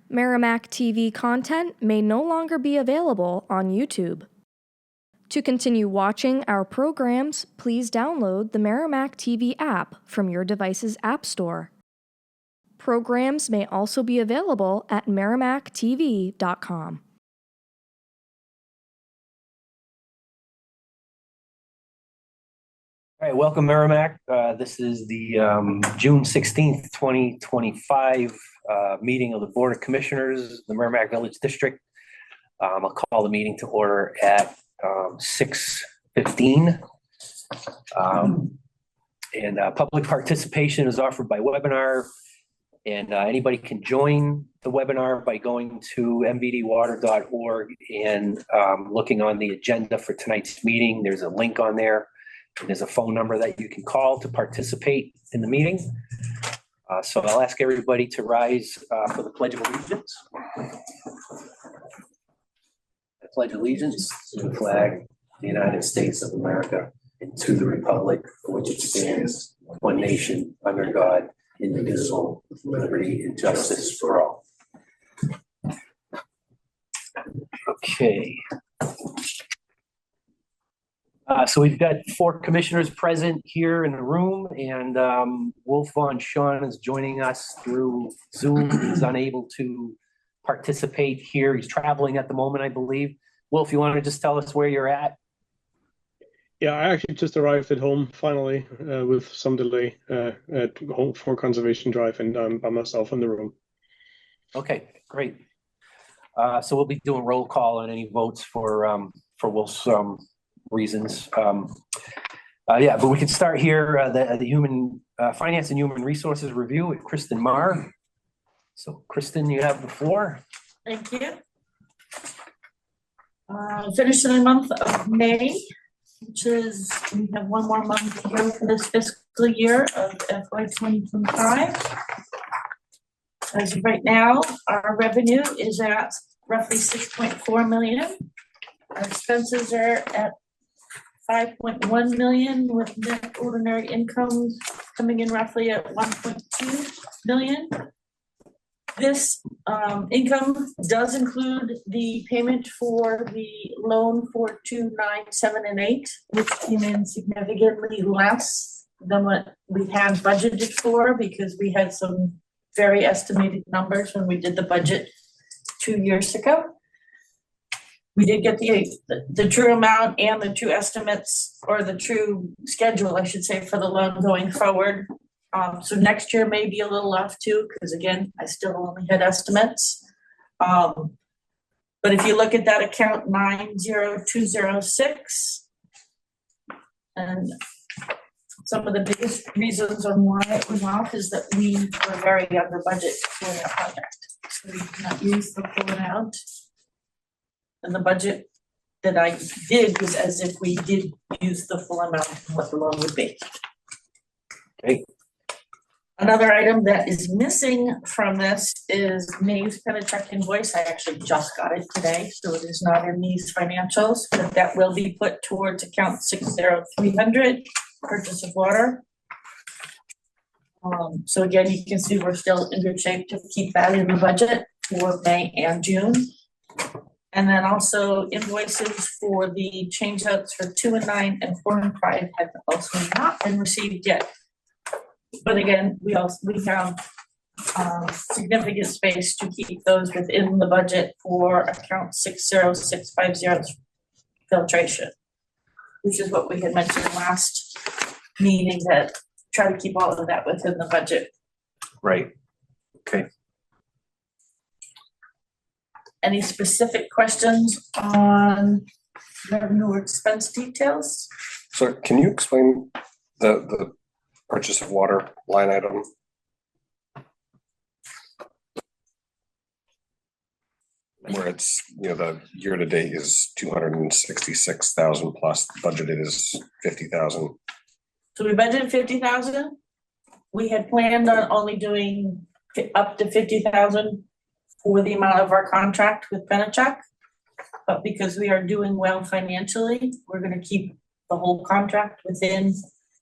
Merrimack TV content may no longer be available on YouTube. To continue watching our programs, please download the Merrimack TV app from your device's app store. Programs may also be available at merrimacktv.com. All right, welcome Merrimack. This is the June 16th, 2025 meeting of the Board of Commissioners, the Merrimack Village District. I'll call the meeting to order at 6:15. Public participation is offered by webinar, and anybody can join the webinar by going to mvdwater.org and looking on the agenda for tonight's meeting. There's a link on there. There's a phone number that you can call to participate in the meeting. So I'll ask everybody to rise for the Pledge of Allegiance. I pledge allegiance to the flag of the United States of America and to the republic for which it stands, one nation, under God, indivisible, with liberty and justice for all. Okay. So we've got 4 commissioners present here in the room, and Wolf Von Sean is joining us through Zoom. He's unable to participate here. He's traveling at the moment, I believe. Wolf, you want to just tell us where you're at? Yeah, I actually just arrived at home finally with some delay at home for Conservation Drive, and I'm by myself in the room. Okay, great. So we'll be doing roll call on any votes for Wolf's reasons. But we can start here the Human Finance and Human Resources Review with Kristen Marr. So Kristen, you have the floor. Thank you. Finishing the month of May, which is, we have one more month to go for this fiscal year of FY 2025. As of right now, our revenue is at roughly 6.4 million. Our expenses are at 5.1 million, with net ordinary income coming in roughly at 1.2 million. This income does include the payment for the loan for 2, 9, 7, and 8, which came in significantly less than what we had budgeted for, because we had some very estimated numbers when we did the budget 2 years ago. We did get the true amount and the true estimates, or the true schedule, I should say, for the loan going forward. So next year may be a little off too, because again, I still only had estimates. But if you look at that account 90206, and some of the biggest reasons on why it was off is that we were very under budget for that project. So we did not use the full amount. And the budget that I did was as if we did use the full amount of what the loan would be. Okay. Another item that is missing from this is May's Penachuk invoice. I actually just got it today, so it is not in these financials, but that will be put towards account 60300, purchase of water. So again, you can see we're still in good shape to keep that in the budget for May and June. And then also invoices for the change outs for 2 and 9 and 4 and 5 have also not been received yet. But again, we found significant space to keep those within the budget for account 60650 filtration, which is what we had mentioned last meeting, that try to keep all of that within the budget. Right. Okay. Any specific questions on revenue or expense details? So can you explain the purchase of water line item? Where it's, the year to date is 266,000 plus, budgeted is 50,000. So we budgeted 50,000. We had planned on only doing up to 50,000 for the amount of our contract with Penachuk, but because we are doing well financially, we're going to keep the whole contract within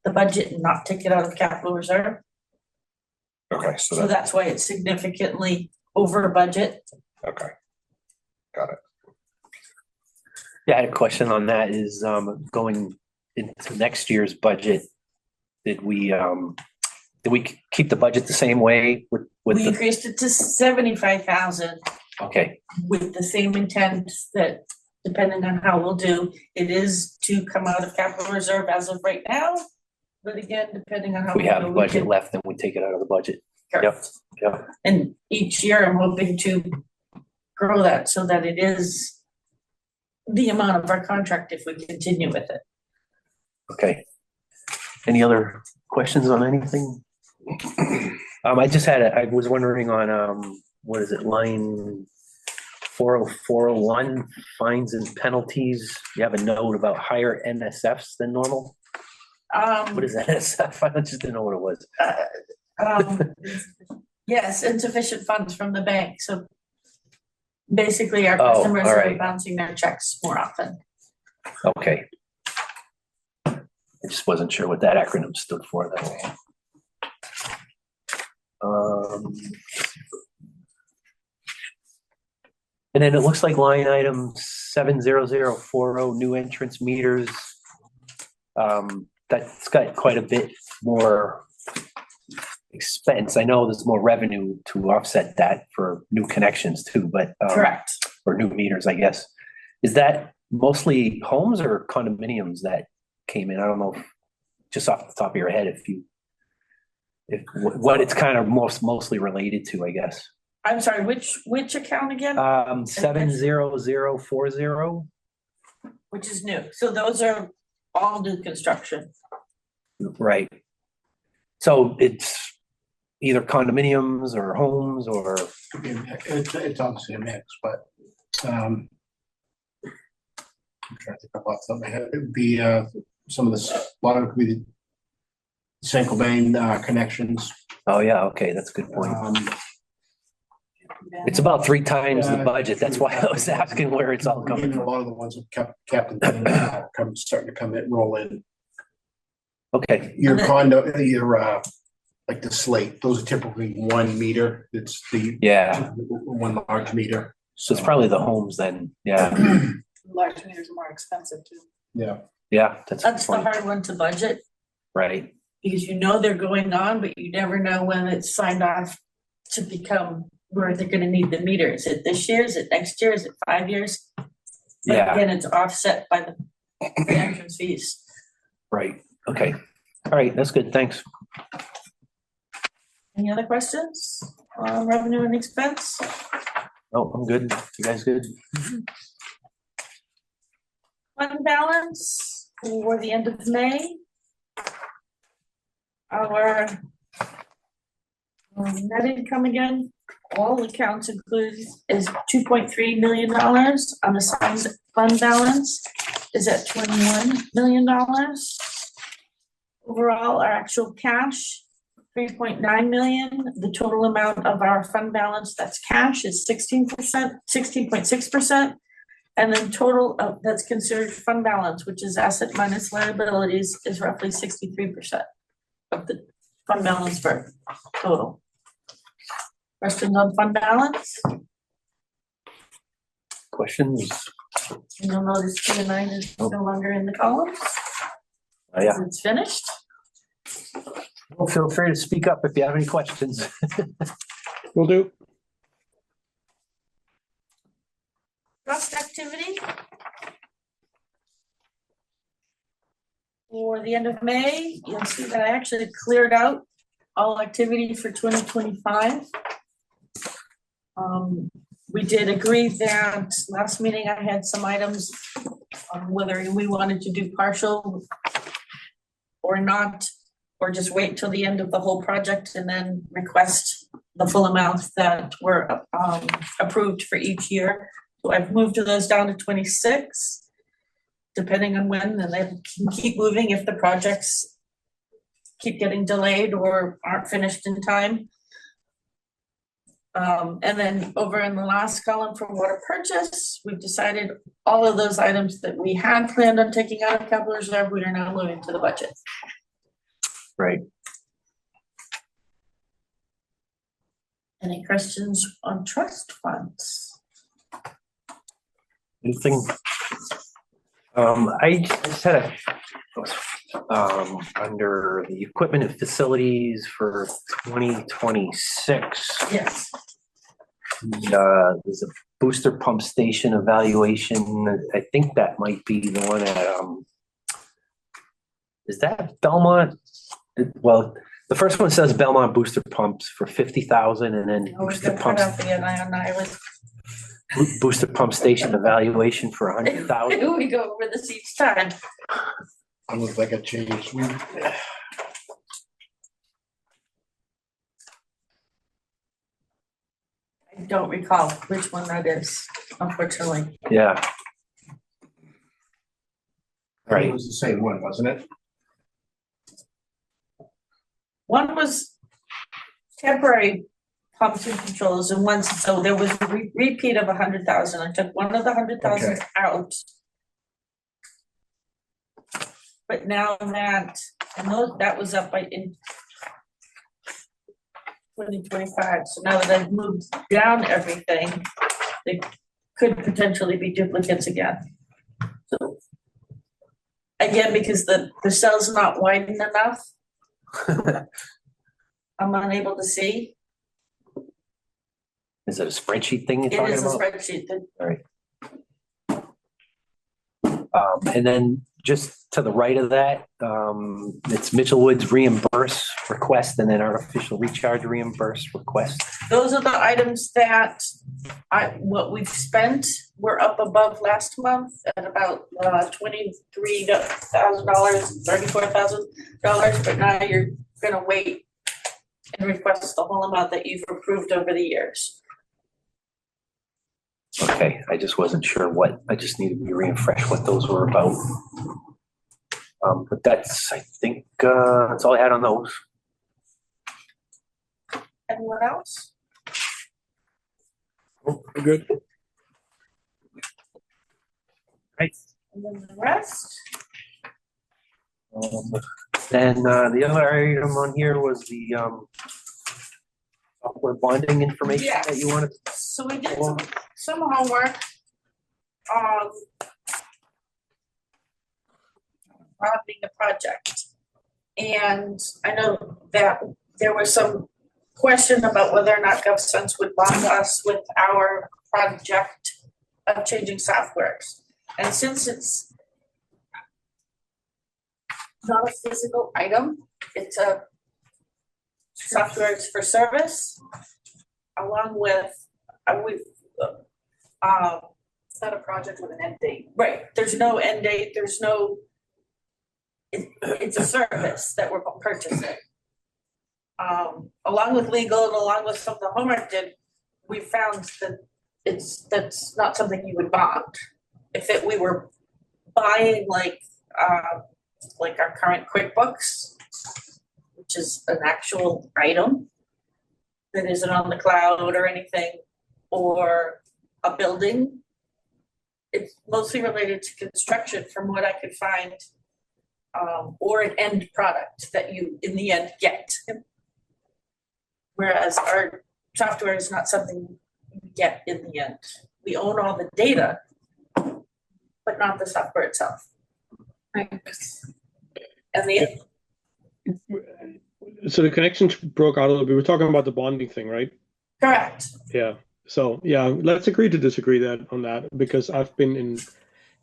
the budget and not take it out of capital reserve. Okay, so that's why it's significantly over budget. Okay, got it. Yeah, I had a question on that is, going into next year's budget, did we keep the budget the same way with We the, increased it to 75,000 okay, with the same intent that depending on how we'll do, it is to come out of capital reserve as of right now. But again, depending on how if we have do, budget can- left, then we take it out of the budget. Correct. Yep. And each year I'm hoping to grow that so that it is the amount of our contract if we continue with it. Okay. Any other questions on anything? I was wondering on, what is it, line 40401, fines and penalties. You have a note about higher NSFs than normal. What is NSF? I just didn't know what it was. Yes, insufficient funds from the bank, so basically our Oh, customers all are right. bouncing their checks more often. Okay. I just wasn't sure what that acronym stood for that way. And then it looks like line item 70040, new entrance meters. That's got quite a bit more expense. I know there's more revenue to offset that for new connections too, but Correct. or new meters, I guess. Is that mostly homes or condominiums that came in? I don't know, just off the top of your head, what it's kind of mostly related to, I guess. I'm sorry, which account again? 70040. Which is new, so those are all new construction. Right. So it's either condominiums or homes or, It's obviously a mix, but I'm trying to think about something. It would be some of a lot of it could be the Saint-Gobain connections. oh yeah, okay, that's a good point. It's about 3 times the budget. That's why I was asking where it's all coming Even a from. lot of the ones that starting to come in, roll in. Okay, Your And then- condo, like the slate, those are typically 1 meter. It's the yeah, one large meter. so it's probably the homes then. Yeah, Large meters are more expensive too. Yeah. yeah, that's a good That's the point. hard one to budget, Right, because you know they're going on, but you never know when it's signed off to become where they're gonna need the meter. Is it this year? Is it next year? Is it 5 years? But yeah, again, it's offset by the entrance fees. right, okay. All right, that's good, thanks. Any other questions on revenue and expense? Oh, I'm good. You guys good? Fund balance for the end of May. Our net income again, all accounts included, is $2.3 million. Unassigned fund balance is at $21 million. Overall, our actual cash, 3.9 million. The total amount of our fund balance that's cash is 16%, 16.6%. And then total that's considered fund balance, which is asset minus liabilities, is roughly 63% of the fund balance for total. Questions on fund balance? Questions? You'll notice P9 is no longer in the columns. Oh, yeah. It's finished. Well, feel free to speak up if you have any questions. Will do. Trust activity. For the end of May, you'll see that I actually cleared out all activity for 2025. We did agree that last meeting I had some items on whether we wanted to do partial or not, or just wait till the end of the whole project and then request the full amounts that were approved for each year. So I've moved those down to 26, depending on when, and they can keep moving if the projects keep getting delayed or aren't finished in time. And then over in the last column for water purchase, we've decided all of those items that we had planned on taking out of capital reserve, we are now moving to the budget. Right. Any questions on trust funds? Anything? I just had under the equipment and facilities for 2026. Yes. There's a booster pump station evaluation. I think that might be the one at, is that Belmont? Well, the first one says Belmont booster pumps for 50,000 and then Oh, we're booster gonna cut pumps, out the NII list. booster pump station evaluation for 100,000. We go over this each time. It looks like a change. I don't recall which one that is, unfortunately. Yeah. It Right. was the same one, wasn't it? One was temporary pumps and controls and one, so there was a repeat of 100,000. I took one of the 100,000 Okay. out. But now that, that was up in 2025, so now that I've moved down everything, they could potentially be duplicates again. So again, because the cell's not widened enough, I'm unable to see. Is it a spreadsheet thing you're It talking is a about? spreadsheet that And then just to the right of that, it's Mitchell Woods reimburse request and then artificial recharge reimburse request. those are the items that what we've spent, we're up above last month at about $23,000, $34,000, but now you're gonna wait and request the whole amount that you've approved over the years. Okay, I just wasn't sure I just needed to be refreshed what those were about. But I think, that's all I had on those. Anyone else? Good. Right. And then the rest? Then, the other item on here was the, software bonding information that you wanted. So we did some homework on bonding the project. And I know that there was some question about whether or not GovSense would bond us with our project of changing softwares. And since it's not a physical item, it's a software for service, along with, It's not a project with an end date. right, there's no end date, there's no, it's a service that we're purchasing. Along with legal and along with some of the homework did, we found that that's not something you would bond. If we were buying like our current QuickBooks, which is an actual item that isn't on the cloud or anything, or a building, it's mostly related to construction from what I could find, or an end product that you in the end get. Whereas our software is not something you get in the end. We own all the data, but not the software itself. Right. And So the connection broke out a little bit. We were talking about the bonding thing, right? correct. Yeah. So yeah, let's agree to disagree on that because I've been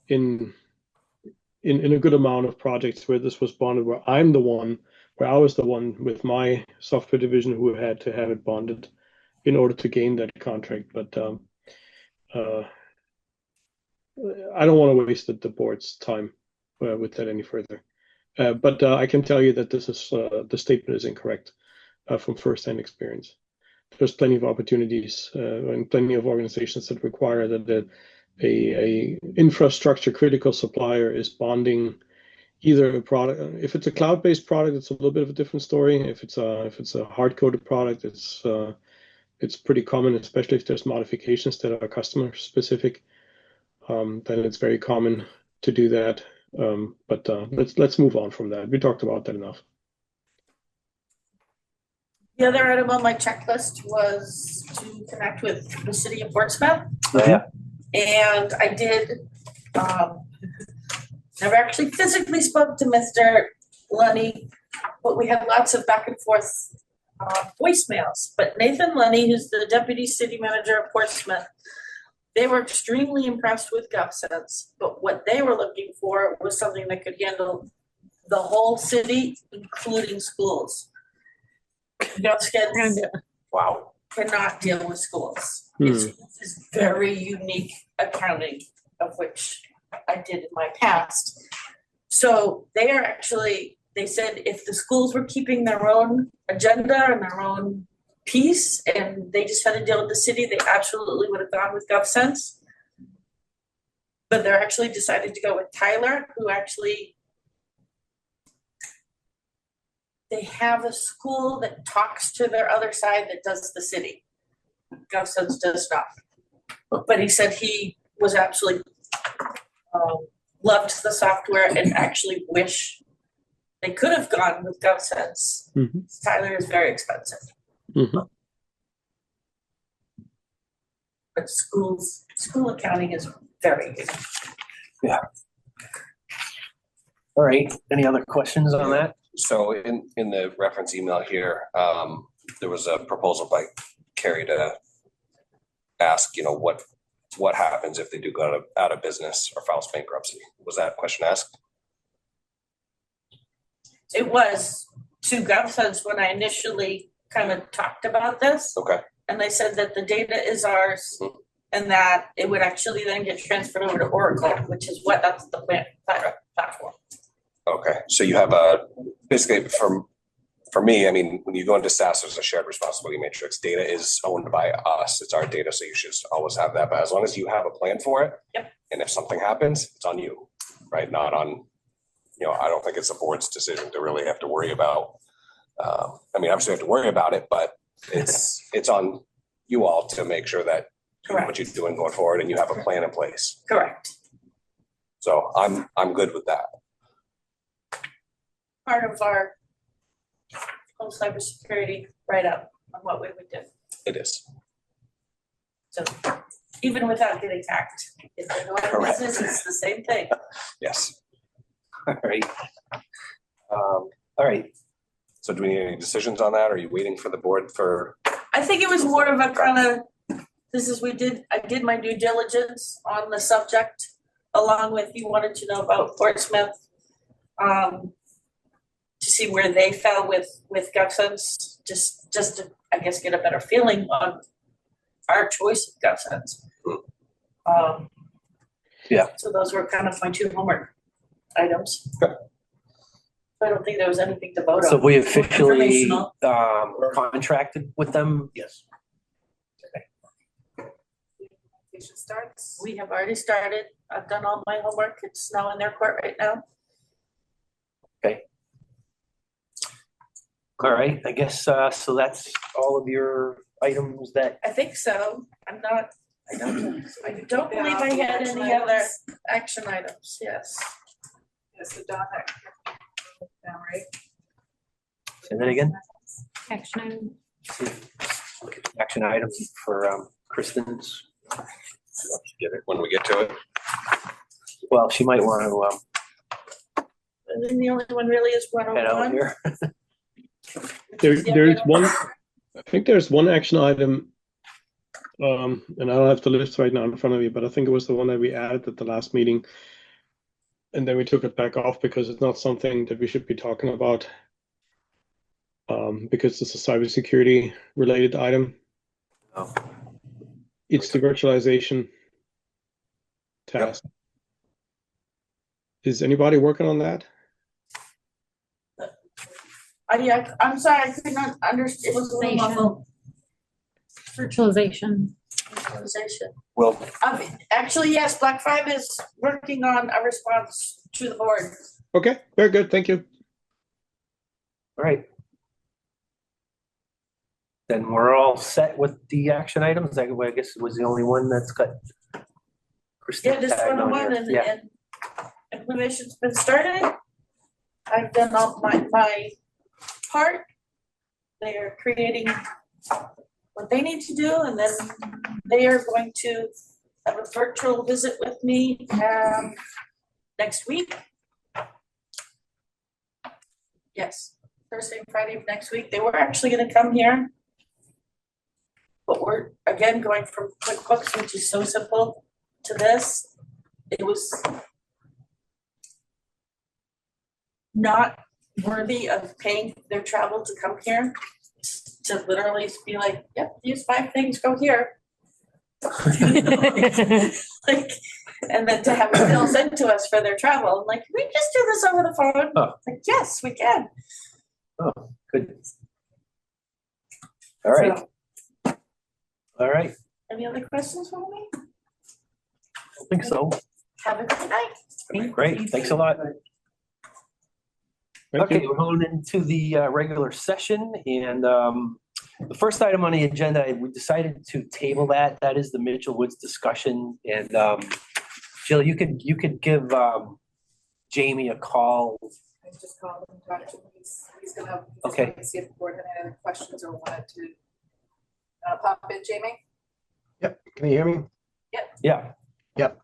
in a good amount of projects where this was bonded, where I was the one with my software division who had to have it bonded in order to gain that contract. But I don't want to waste the board's time with that any further. But I can tell you that this is the statement is incorrect from first-hand experience. There's plenty of opportunities and plenty of organizations that require that a infrastructure critical supplier is bonding either a product. If it's a cloud-based product, it's a little bit of a different story. If it's a hard-coded product, it's pretty common, especially if there's modifications that are customer specific. Then it's very common to do that. But let's move on from that. We talked about that enough. The other item on my checklist was to connect with the city of Portsmouth. Yeah. And I did, never actually physically spoke to Mr. Lunny, but we had lots of back and forth voicemails. But Nathan Lunny, who's the deputy city manager of Portsmouth, they were extremely impressed with GovSense, but what they were looking for was something that could handle the whole city, including schools. GovSense Wow. cannot deal with schools. Hmm. It's very unique accounting, of which I did in my past. So they are actually, they said if the schools were keeping their own agenda and their own piece and they just had to deal with the city, they absolutely would have gone with GovSense. But they're actually decided to go with Tyler, who actually, they have a school that talks to their other side that does the city. GovSense does not. But he said he was absolutely loved the software and actually wish they could have gone with GovSense. Mhm. Tyler is very expensive. Mhm. But school accounting is very good. All right. Any other questions on that? So in the reference email here, there was a proposal by Carrie to ask, what happens if they do go out of business or file bankruptcy? Was that question asked? It was to GovSense when I initially kind of talked about this. Okay. And they said that the data is ours and that it would actually then get transferred over to Oracle, which is that's the platform. Okay, so you have basically for me, I mean, when you go into SaaS, there's a shared responsibility matrix. Data is owned by us. It's our data, so you should always have that. But as long as you have a plan for it, Yep. And if something happens, it's on you, right? Not on, I don't think it's the board's decision to really have to worry about. I mean, obviously you have to worry about it, but it's on you all to make sure that you know what you're doing going forward and you have a plan in place. Correct. So I'm good with that. Part of our whole cybersecurity write-up on what we would do. It is. So even without getting hacked, if they go out of business, it's the same thing. Yes. All right. All right. So do we need any decisions on that? Are you waiting for the board for? I think it was more of a kind of, I did my due diligence on the subject, along with, you wanted to know about Portsmouth, to see where they fell with GovSense, just to, I guess, get a better feeling on our choice of GovSense. Yeah. So those were kind of my two homework items. Okay. I don't think there was anything to vote on. So we officially Informational. contracted with them? Yes. Application starts. We have already started. I've done all my homework. It's now in their court right now. Okay. All right, I guess, so that's all of your items that, I think so. I don't believe I had any other action items, yes. Yes, so Don, that down, right? say that again? Action item. Look at the action items for Kristen's. Get it when we get to it. Well, she might want to And then the only one really is head out 101. here. There's one, I think there's one action item, and I don't have the list right now in front of me, but I think it was the one that we added at the last meeting. And then we took it back off because it's not something that we should be talking about. Because it's a cybersecurity related item. Oh. It's the virtualization task. Is anybody working on that? I'm sorry, I could not understand. It was a little muffled. Virtualization. Virtualization. Well, Actually, yes, Black 5 is working on a response to the board. Okay, very good, thank you. All right. Then we're all set with the action items. I guess it was the only one that's got Kristen Yeah, this tagged on 101 here. Yeah. and implementation's been started. I've done all my part. They are creating what they need to do, and then they are going to have a virtual visit with me next week. Yes, Thursday and Friday of next week. They were actually gonna come here. But we're, again, going from QuickBooks, which is so simple, to this. It was not worthy of paying their travel to come here, to literally be like, yep, use 5 things, go here. Like, and then to have a bill sent to us for their travel. I'm like, can we just do this over the phone? Oh. Like, yes, we can. Oh, good. All right. So, All right. any other questions for me? I think so. Have a good night. Great. Thanks a lot. Thank Okay, you. we're going into the regular session, and the first item on the agenda, we decided to table that. That is the Mitchell Woods discussion, and Jill, you could give Jamie a call. I just called him, talked to him, he's gonna, Okay. wanted to see if the board had any other questions or wanted to pop in, Jamie? Yep, can you hear me? Yeah. Yep,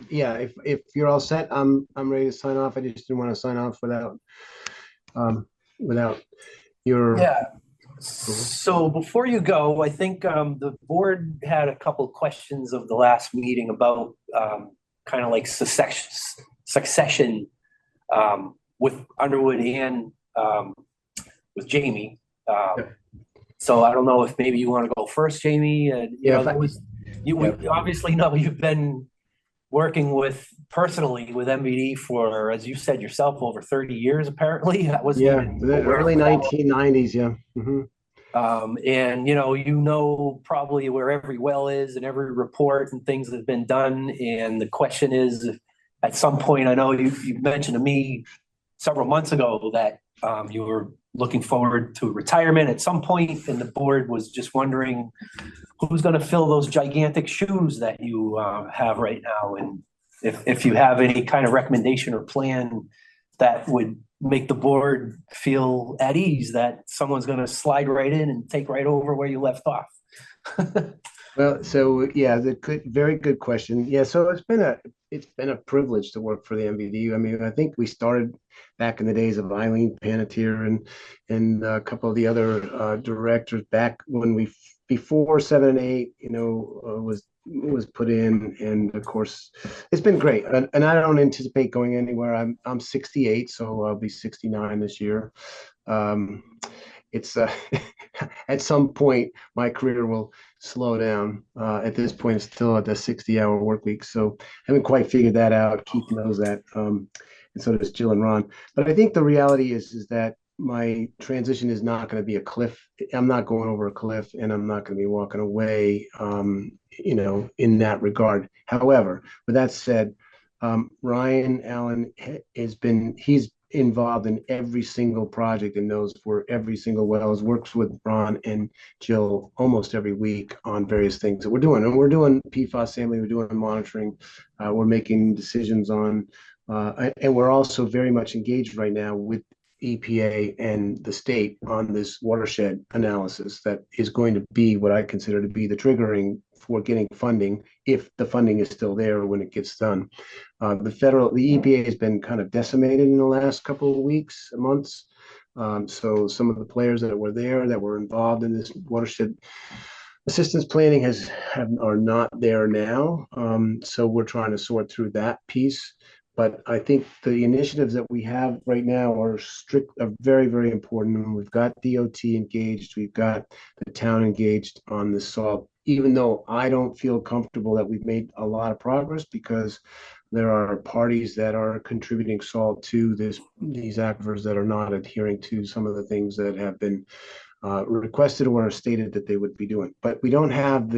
yeah, if you're all set, I'm ready to sign off. I just didn't want to sign off without your. Yeah. So before you go, I think the board had a couple of questions of the last meeting about kind of like succession with Underwood and with Jamie. So I don't know if maybe you want to go first, Jamie. You Yeah, know, that was we obviously know you've been working personally with MVD for, as you said yourself, over 30 years. Apparently, that was The early 1990s. Yeah. And you know probably where every well is and every report and things that have been done. And the question is, at some point, I know you mentioned to me several months ago that you were looking forward to retirement at some point, and the board was just wondering who's going to fill those gigantic shoes that you have right now, and if you have any kind of recommendation or plan that would make the board feel at ease that someone's going to slide right in and take right over where you left off. Well, so yeah, very good question. Yeah, so it's been a privilege to work for the MVD. I mean, I think we started back in the days of Eileen Panettiere and a couple of the other directors back when before 7 and 8, was put in, and of course it's been great. And I don't anticipate going anywhere. I'm 68, so I'll be 69 this year. It's at some point my career will slow down. At this point, it's still at the 60-hour work week, so I haven't quite figured that out. Keith knows that, and so does Jill and Ron. But I think the reality is that my transition is not going to be a cliff. I'm not going over a cliff, and I'm not going to be walking away, in that regard. However, with that said, Ryan Allen he's involved in every single project and knows where every single well is, works with Ron and Jill almost every week on various things that we're doing. And we're doing PFAS sampling, we're doing monitoring, we're making decisions on, and we're also very much engaged right now with EPA and the state on this watershed analysis that is going to be what I consider to be the triggering for getting funding, if the funding is still there when it gets done. The EPA has been kind of decimated in the last couple of weeks, months. So some of the players that were there, that were involved in this watershed assistance planning are not there now. So we're trying to sort through that piece. But I think the initiatives that we have right now are very, very important. We've got DOT engaged. We've got the town engaged on the salt, even though I don't feel comfortable that we've made a lot of progress, because there are parties that are contributing salt to these aquifers that are not adhering to some of the things that have been requested or stated that they would be doing. But we don't have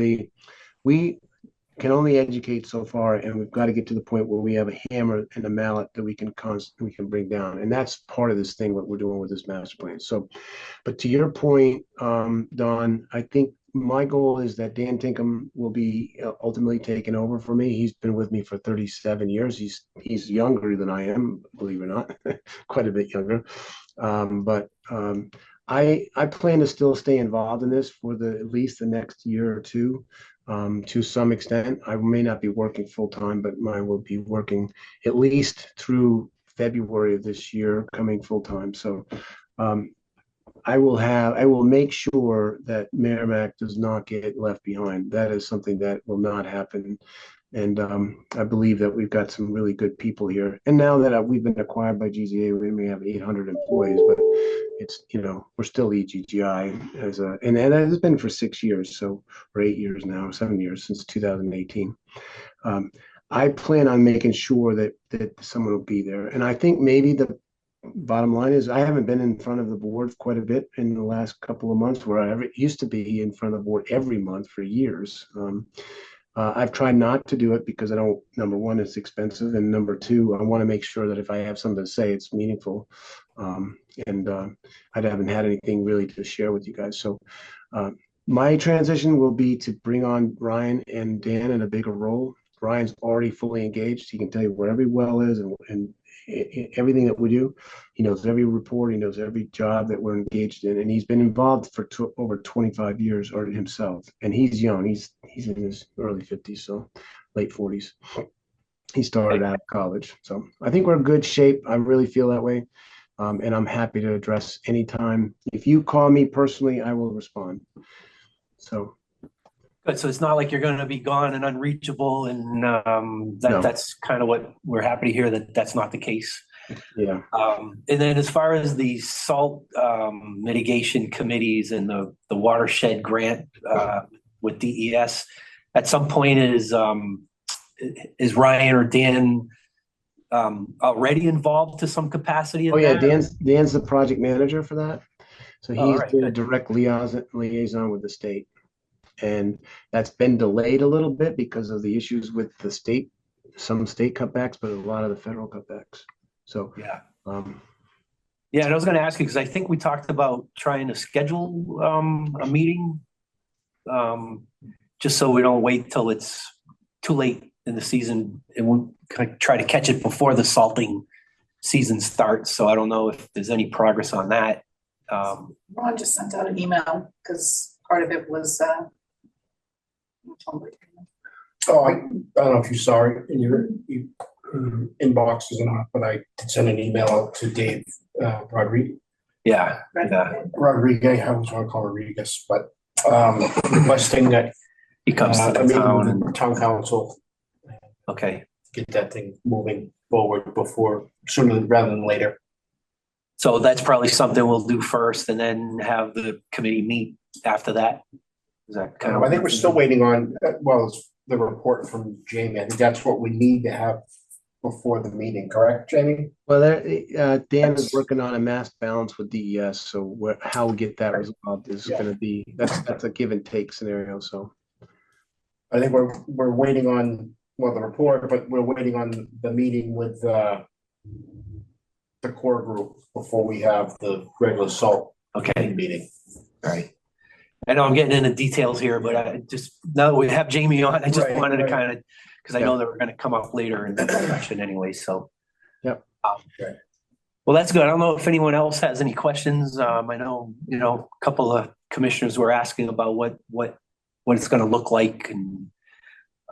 we can only educate so far, and we've got to get to the point where we have a hammer and a mallet that we can bring down, and that's part of this thing what we're doing with this master plan. So, but to your point, Don, I think my goal is that Dan Tinkham will be ultimately taken over for me. He's been with me for 37 years. He's younger than I am, believe it or not, quite a bit younger. But I plan to still stay involved in this for at least the next year or two. To some extent, I may not be working full time, but I will be working at least through February of this year, coming full time. So I will make sure that Merrimack does not get left behind. That is something that will not happen. And I believe that we've got some really good people here. And now that we've been acquired by GZA, we may have 800 employees, but it's, we're still EGGI and that has been for 6 years, so for 8 years now, 7 years since 2018. I plan on making sure that someone will be there. And I think maybe the bottom line is I haven't been in front of the board quite a bit in the last couple of months, where I used to be in front of the board every month for years. I've tried not to do it because I don't, number one, it's expensive, and number two, I want to make sure that if I have something to say, it's meaningful. I haven't had anything really to share with you guys. So my transition will be to bring on Ryan and Dan in a bigger role. Ryan's already fully engaged. He can tell you where every well is and everything that we do. He knows every report. He knows every job that we're engaged in, and he's been involved for over 25 years or himself. And he's young. He's in his early 50s, so late 40s. He started out of college, so I think we're in good shape. I really feel that way, and I'm happy to address anytime. If you call me personally, I will respond. So. Good. So it's not like you're going to be gone and unreachable, and No. that's kind of what we're happy to hear, that that's not the case. Yeah. And then as far as the salt mitigation committees and the watershed grant with DES, at some point is Ryan or Dan already involved to some capacity in Oh yeah, that? Dan's the project manager for that, so Oh, all he's right, been a good. direct liaison with the state. And that's been delayed a little bit because of the issues with the state, some state cutbacks, but a lot of the federal cutbacks. So, Yeah. um, Yeah, and I was going to ask you, because I think we talked about trying to schedule a meeting, just so we don't wait till it's too late in the season, and we'll try to catch it before the salting season starts. So I don't know if there's any progress on that. Ron just sent out an email because part of it was, Oh, I don't know if you saw it in your inboxes or not, but I did send an email out to Dave Rodriguez. Yeah. Rodriguez, I was going to call Rodriguez, but requesting that He comes to a the meeting town with and, town council, okay. get that thing moving forward sooner rather than later. So that's probably something we'll do first and then have the committee meet after that. Is that kind of? I think we're still waiting on, it's the report from Jamie. I think that's what we need to have before the meeting, correct, Jamie? well, Dan is working on a mass balance with DES, so how we get that resolved is going to be that's a give and take scenario. So, I think we're waiting on, the report, but we're waiting on the meeting with the core group before we have the regular salt meeting. All right. I know I'm getting into details here, but I just, now that we have Jamie on, I just wanted to kind of, because I know that we're going to come up later in the discussion anyway, so. Yep. Well, that's good. I don't know if anyone else has any questions. I know, a couple of commissioners were asking about what it's going to look like, and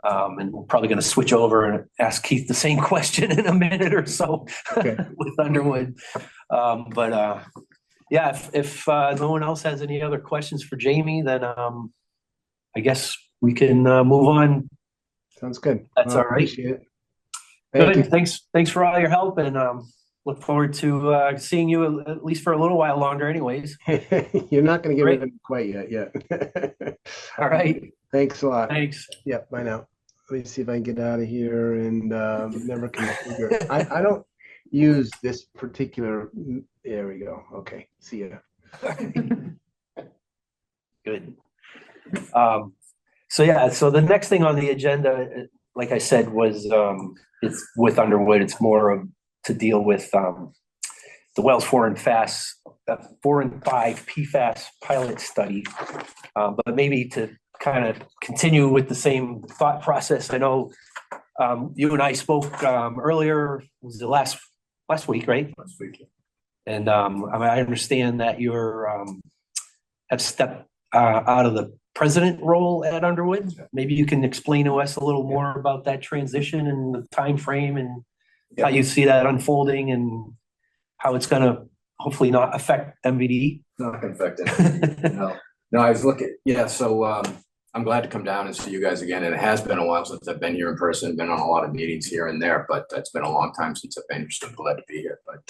we're probably going to switch over and ask Keith the same question in a minute or so with Underwood. Yeah, if no one else has any other questions for Jamie, then I guess we can move on. Sounds good. That's all right. Appreciate it. Good. Thanks for all your help, and look forward to seeing you at least for a little while longer anyways. You're not going to get rid of me quite yet. All right. Thanks a lot. Thanks. Yeah, bye now. Let me see if I can get out of here and never can figure it. I don't use this particular. There we go. Okay. See ya. Good. So the next thing on the agenda, like I said, was it's with Underwood. It's more of to deal with the Wells 4 and 5 PFAS pilot study, but maybe to kind of continue with the same thought process. I know you and I spoke earlier. Was it last week, right? Last week. And I understand that you're have stepped out of the president role at Underwood. Maybe you can explain to us a little more about that transition and the time frame and how you see that unfolding and how it's going to hopefully not affect MVD. Not gonna affect it. No, I was looking, so I'm glad to come down and see you guys again. And it has been a while since I've been here in person, been on a lot of meetings here and there, but it's been a long time since I've been here. So glad to be here. But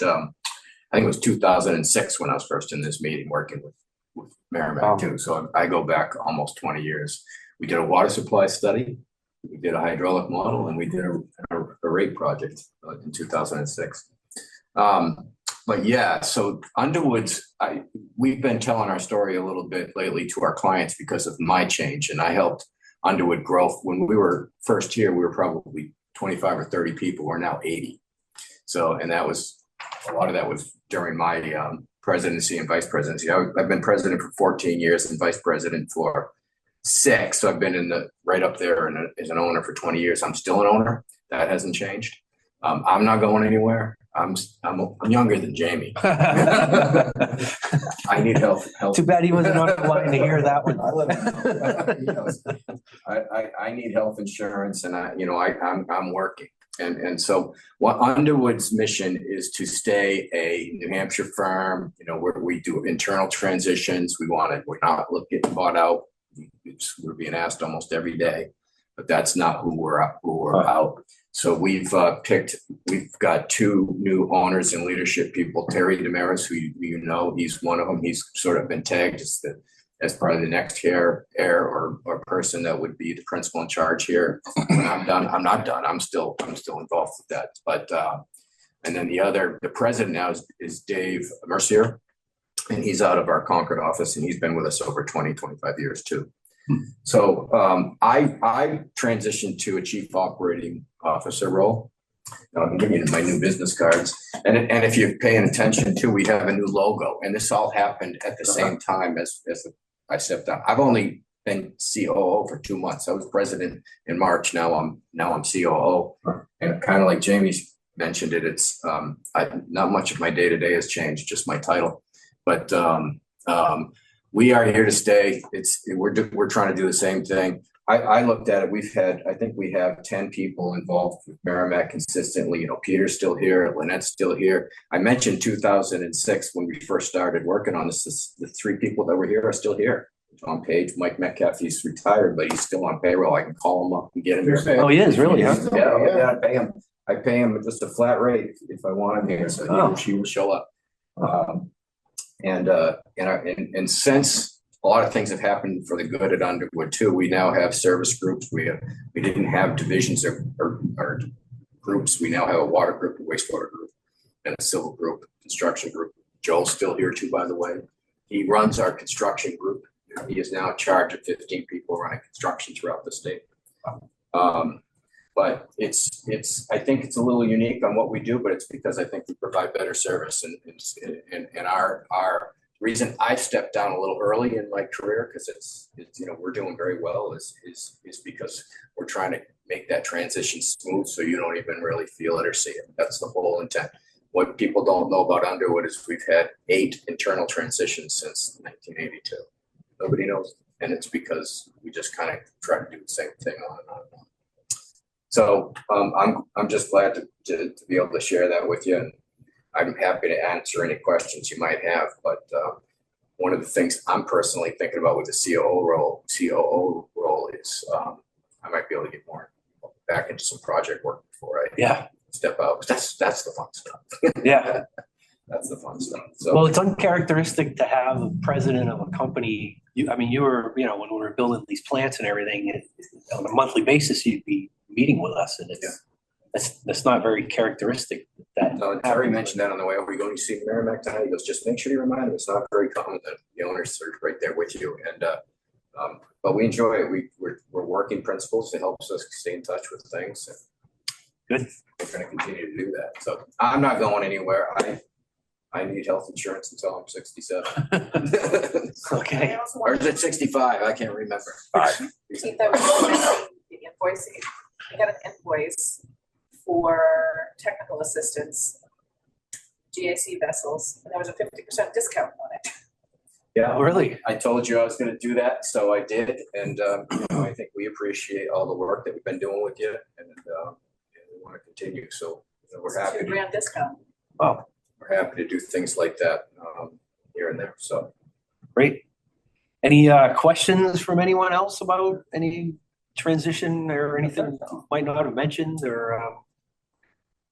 I think it was 2006 when I was first in this meeting working with Merrimack too. So I go back almost 20 years. We did a water supply study, we did a hydraulic model, and we did a rate project in 2006. But yeah, so Underwood's, we've been telling our story a little bit lately to our clients because of my change, and I helped Underwood grow. When we were first here, we were probably 25 or 30 people. We're now 80. So, and that was, a lot of that was during my presidency and vice presidency. I've been president for 14 years and vice president for 6. So I've been right up there and as an owner for 20 years. I'm still an owner. That hasn't changed. I'm not going anywhere. I'm younger than Jamie. I need help. Too bad he wasn't online to hear that one. I need health insurance, and I'm working. And so what Underwood's mission is to stay a New Hampshire firm, where we do internal transitions. We're not getting bought out. We're being asked almost every day, but that's not who we're out. So we've got 2 new owners and leadership people. Terry Damaris, who he's one of them. He's sort of been tagged as part of the next heir or person that would be the principal in charge here. When I'm done, I'm not done. I'm still involved with that. But and then the president now is Dave Mercier, and he's out of our Concord office, and he's been with us over 25 years too. So I transitioned to a chief operating officer role. I'm giving you my new business cards. And if you're paying attention too, we have a new logo. And this all happened at the same time as I stepped down. I've only been COO for 2 months. I was president in March. Now I'm COO. And kind of like Jamie mentioned it, it's not much of my day-to-day has changed, just my title. But we are here to stay. We're trying to do the same thing. I looked at it. I think we have 10 people involved with Merrimack consistently. Peter's still here. Lynette's still here. I mentioned 2006 when we first started working on this. The 3 people that were here are still here. John Page, Mike Metcalf, he's retired, but he's still on payroll. I can call him up and get him here. Oh, he is really, huh? Yeah, I pay him just a flat rate if I want him here. So he will show up. And since a lot of things have happened for the good at Underwood too, we now have service groups. We didn't have divisions or groups. We now have a water group, a wastewater group, and a civil group, construction group. Joel's still here too, by the way. He runs our construction group. He is now in charge of 15 people running construction throughout the state. But I think it's a little unique on what we do, but it's because I think we provide better service. And our reason I stepped down a little early in my career, because it's we're doing very well, is because we're trying to make that transition smooth so you don't even really feel it or see it. That's the whole intent. What people don't know about Underwood is we've had 8 internal transitions since 1982. Nobody knows. And it's because we just kind of try to do the same thing on and on and on. So I'm just glad to be able to share that with you. And I'm happy to answer any questions you might have. But one of the things I'm personally thinking about with the COO role is I might be able to get more back into some project work before I step out. That's the fun stuff. Yeah. That's the fun stuff. So, well, it's uncharacteristic to have a president of a company. You were, when we were building these plants and everything, on a monthly basis, you'd be meeting with us, and that's not very characteristic. Terry mentioned that on the way over. You going to see Merrimack tonight? He goes, just make sure you remind him. It's not very common that the owners are right there with you, and but we enjoy it. We're working principles. It helps us stay in touch with things. Good. We're going to continue to do that. So I'm not going anywhere. I need health insurance until I'm 67. Okay. Or is it 65? I can't remember. I think that was the invoicing. I got an invoice for technical assistance GAC vessels, and there was a 50% discount on it. Yeah, Really? I told you I was gonna do that, so I did, and, I think we appreciate all the work that we've been doing with you, and we wanna continue, so, we're It's a happy, $2,000 discount. Wow, we're happy to do things like that, here and there, so. great. Any questions from anyone else about any transition or anything you might not have mentioned or,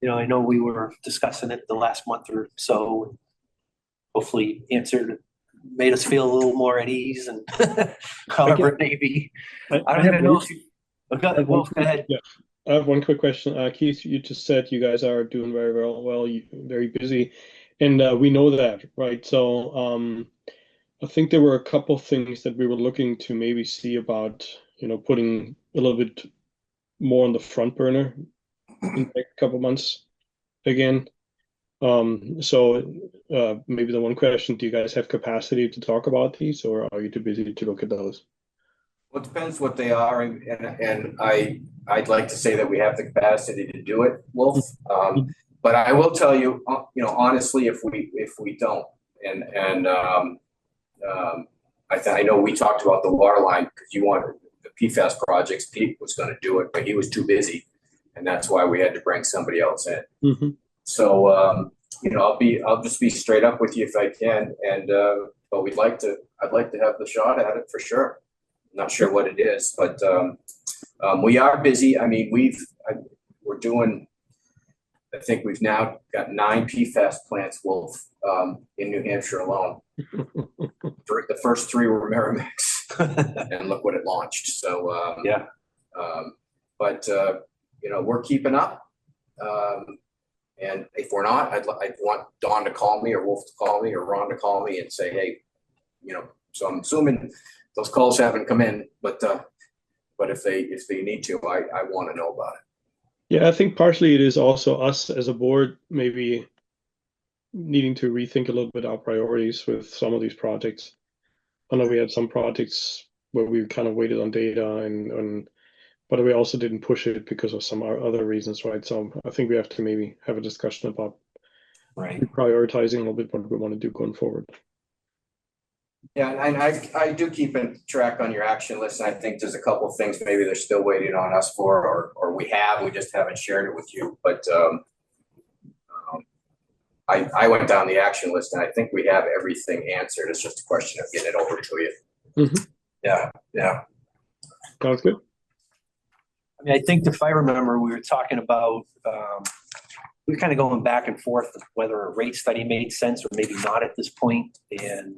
I know we were discussing it the last month or so. Hopefully made us feel a little more at ease and however it may be. I don't even know if you, go ahead. Yeah, I have one quick question. Keith, you just said you guys are doing very well, very busy, and we know that, right? So I think there were a couple things that we were looking to maybe see about, putting a little bit more on the front burner in the next couple months again. So maybe the one question, do you guys have capacity to talk about these, or are you too busy to look at those? Well, it depends what they are, and I'd like to say that we have the capacity to do it, Wolf. But I will tell you, honestly, if we don't, I know we talked about the water line because you wanted the PFAS projects. Pete was going to do it, but he was too busy, and that's why we had to bring somebody else in. Mm-hmm. So I'll just be straight up with you if I can, and but I'd like to have the shot at it for sure. I'm not sure what it is, but we are busy. I mean, we're doing. I think we've now got 9 PFAS plants, Wolf, in New Hampshire alone. The first 3 were Merrimacks, and look what it launched. So Yeah. But we're keeping up. And if we're not, I'd want Dawn to call me, or Wolf to call me, or Ron to call me and say, hey, So I'm assuming those calls haven't come in, but if they need to, I want to know about it. Yeah, I think partially it is also us as a board maybe needing to rethink a little bit our priorities with some of these projects. I know we had some projects where we kind of waited on data but we also didn't push it because of some other reasons, right? So I think we have to maybe have a discussion about prioritizing a little bit what we want to do going forward. Yeah, and I do keep in track on your action list, and I think there's a couple of things maybe they're still waiting on us for, or we just haven't shared it with you. But I went down the action list, and I think we have everything answered. It's just a question of getting it over to you. Mm-hmm. Yeah. Sounds good. I mean, I think if I remember, we were talking about, we were kind of going back and forth whether a rate study made sense or maybe not at this point, and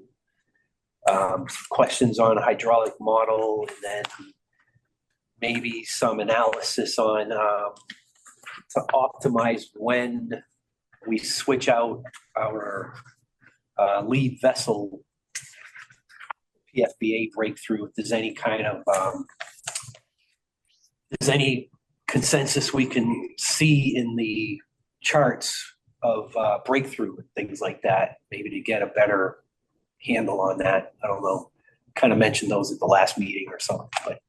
questions on a hydraulic model, and then maybe some analysis on to optimize when we switch out our lead vessel PFBA breakthrough, if there's any kind of there's any consensus we can see in the charts of breakthrough and things like that, maybe to get a better handle on that. I don't know. Kind of mentioned those at the last meeting or something, but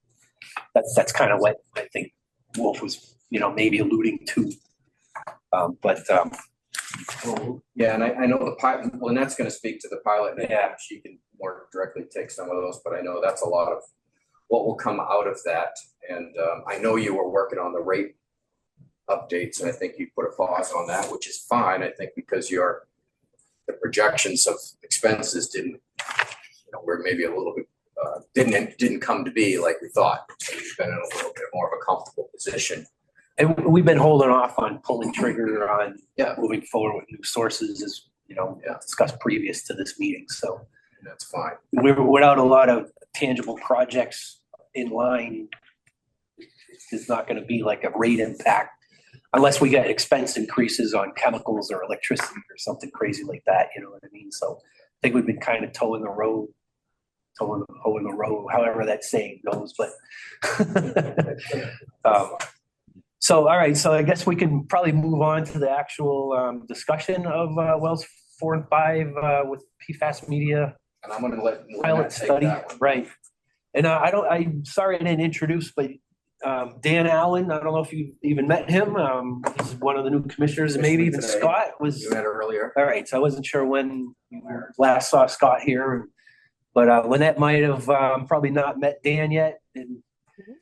that's kind of what I think Wolf was, maybe alluding to. Yeah, and I know the pilot. Well, Lynette's going to speak to the pilot, and Yeah. she can more directly take some of those. But I know that's a lot of what will come out of that. And I know you were working on the rate updates, and I think you put a pause on that, which is fine. I think because the projections of expenses didn't, were maybe a little bit didn't come to be like we thought. So we've been in a little bit more of a comfortable position. And we've been holding off on pulling trigger on Yeah. moving forward with new sources, as discussed previous to this meeting. So That's fine. we're without a lot of tangible projects in line. It's not going to be like a rate impact unless we get expense increases on chemicals or electricity or something crazy like that. You know what I mean? So I think we've been kind of hoeing the road, however that saying goes. But so, all right. So I guess we can probably move on to the actual discussion of wells 4 and 5 with PFAS media. And I'm going to let Pilot Lynette take study, that one. right? And I'm sorry I didn't introduce, but Dan Allen, I don't know if you even met him. He's one of the new commissioners, maybe even Today. Scott was. You met earlier. All right, so I wasn't sure when you last saw Scott here, but Lynette might have probably not met Dan yet. And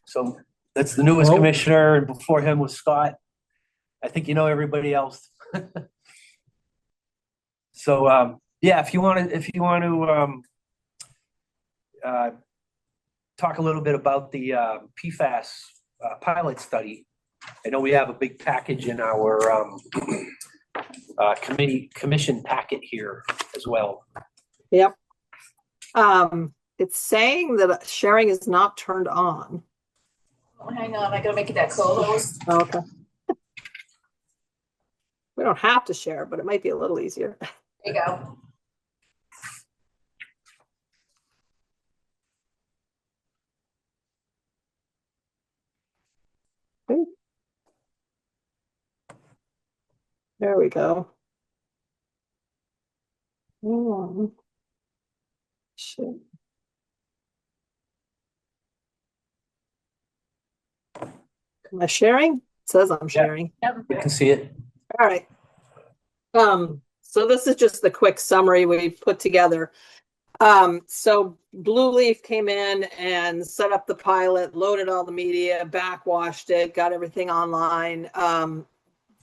so that's the newest Oh. commissioner, and before him was Scott. I think you know everybody else. So yeah, if you want to talk a little bit about the PFAS pilot study. I know we have a big package in our commission packet here as well. Yep. It's saying that sharing is not turned on. Oh, hang on, I gotta make it that co-host. Okay. We don't have to share, but it might be a little easier. There you go. There we go. Shit. Am I sharing? It says I'm sharing. You can see it. All right. So this is just the quick summary we put together. So Blue Leaf came in and set up the pilot, loaded all the media, backwashed it, got everything online,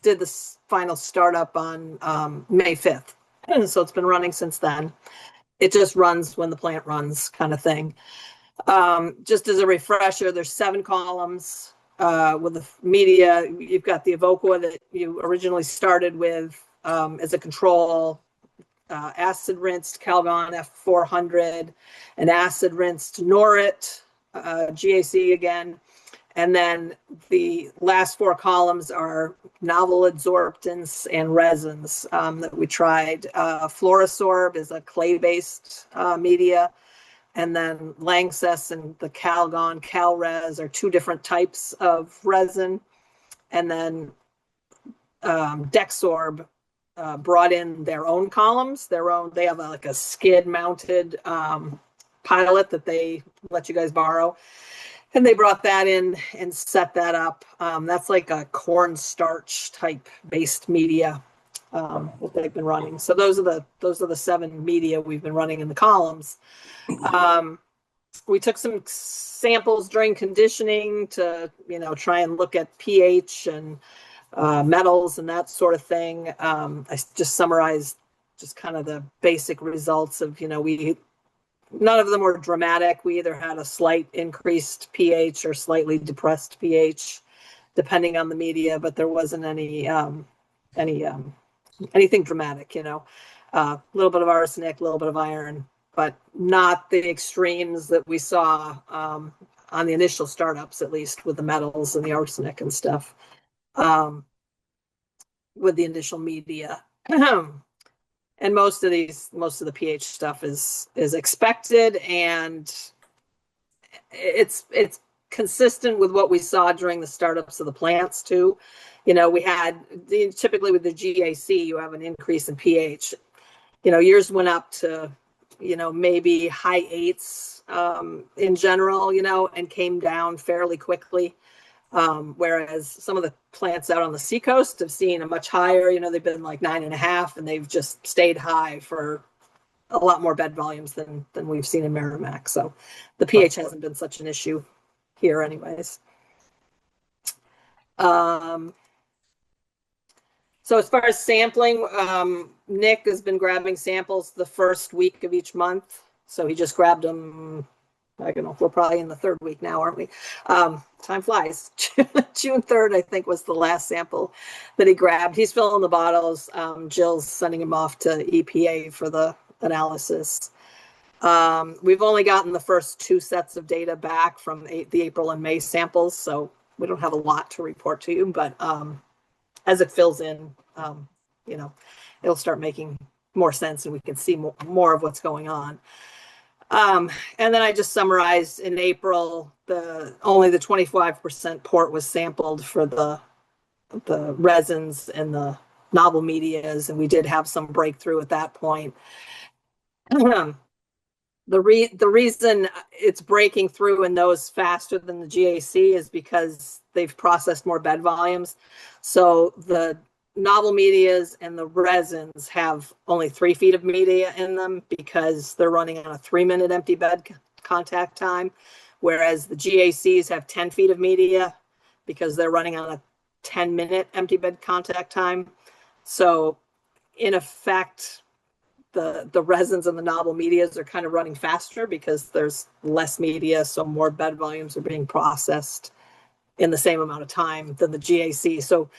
did the final startup on May 5th. So it's been running since then. It just runs when the plant runs, kind of thing. Just as a refresher, there's 7 columns with the media. You've got the Evoqua that you originally started with as a control, acid rinsed Calgon F400, and acid rinsed Norit, GAC again. And then the last 4 columns are novel adsorbents and resins that we tried. Fluorosorb is a clay-based media. And then Lanxess and the Calgon, CalRes are 2 different types of resin. And then Dexorb brought in their own columns, they have like a skid mounted pilot that they let you guys borrow. And they brought that in and set that up. That's like a cornstarch type based media that they've been running. So those are the 7 media we've been running in the columns. We took some samples during conditioning to, try and look at pH and metals and that sort of thing. I just summarized just kind of the basic results of, none of them were dramatic. We either had a slight increased pH or slightly depressed pH, depending on the media, but there wasn't anything dramatic, a little bit of arsenic, a little bit of iron, but not the extremes that we saw on the initial startups, at least with the metals and the arsenic and stuff, with the initial media. And most of the pH stuff is expected, and it's consistent with what we saw during the startups of the plants too. We had typically with the GAC, you have an increase in pH. Yours went up to, maybe high 8s in general, and came down fairly quickly. Whereas some of the plants out on the seacoast have seen a much higher, they've been like 9.5, and they've just stayed high for a lot more bed volumes than we've seen in Merrimack. So the pH hasn't been such an issue here anyways. So as far as sampling, Nick has been grabbing samples the first week of each month. So he just grabbed them. I don't know, we're probably in the 3rd week now, aren't we? Time flies. June 3rd, I think, was the last sample that he grabbed. He's filling the bottles. Jill's sending him off to EPA for the analysis. We've only gotten the first 2 sets of data back from the April and May samples, so we don't have a lot to report to you, but as it fills in, it'll start making more sense and we can see more of what's going on. And then I just summarized in April, only the 25% port was sampled for the resins and the novel medias, and we did have some breakthrough at that point. The reason it's breaking through in those faster than the GAC is because they've processed more bed volumes. So the novel medias and the resins have only 3 feet of media in them because they're running on a 3-minute empty bed contact time, whereas the GACs have 10 feet of media because they're running on a 10-minute empty bed contact time. So in effect, the resins and the novel medias are kind of running faster because there's less media, so more bed volumes are being processed in the same amount of time than the GAC. So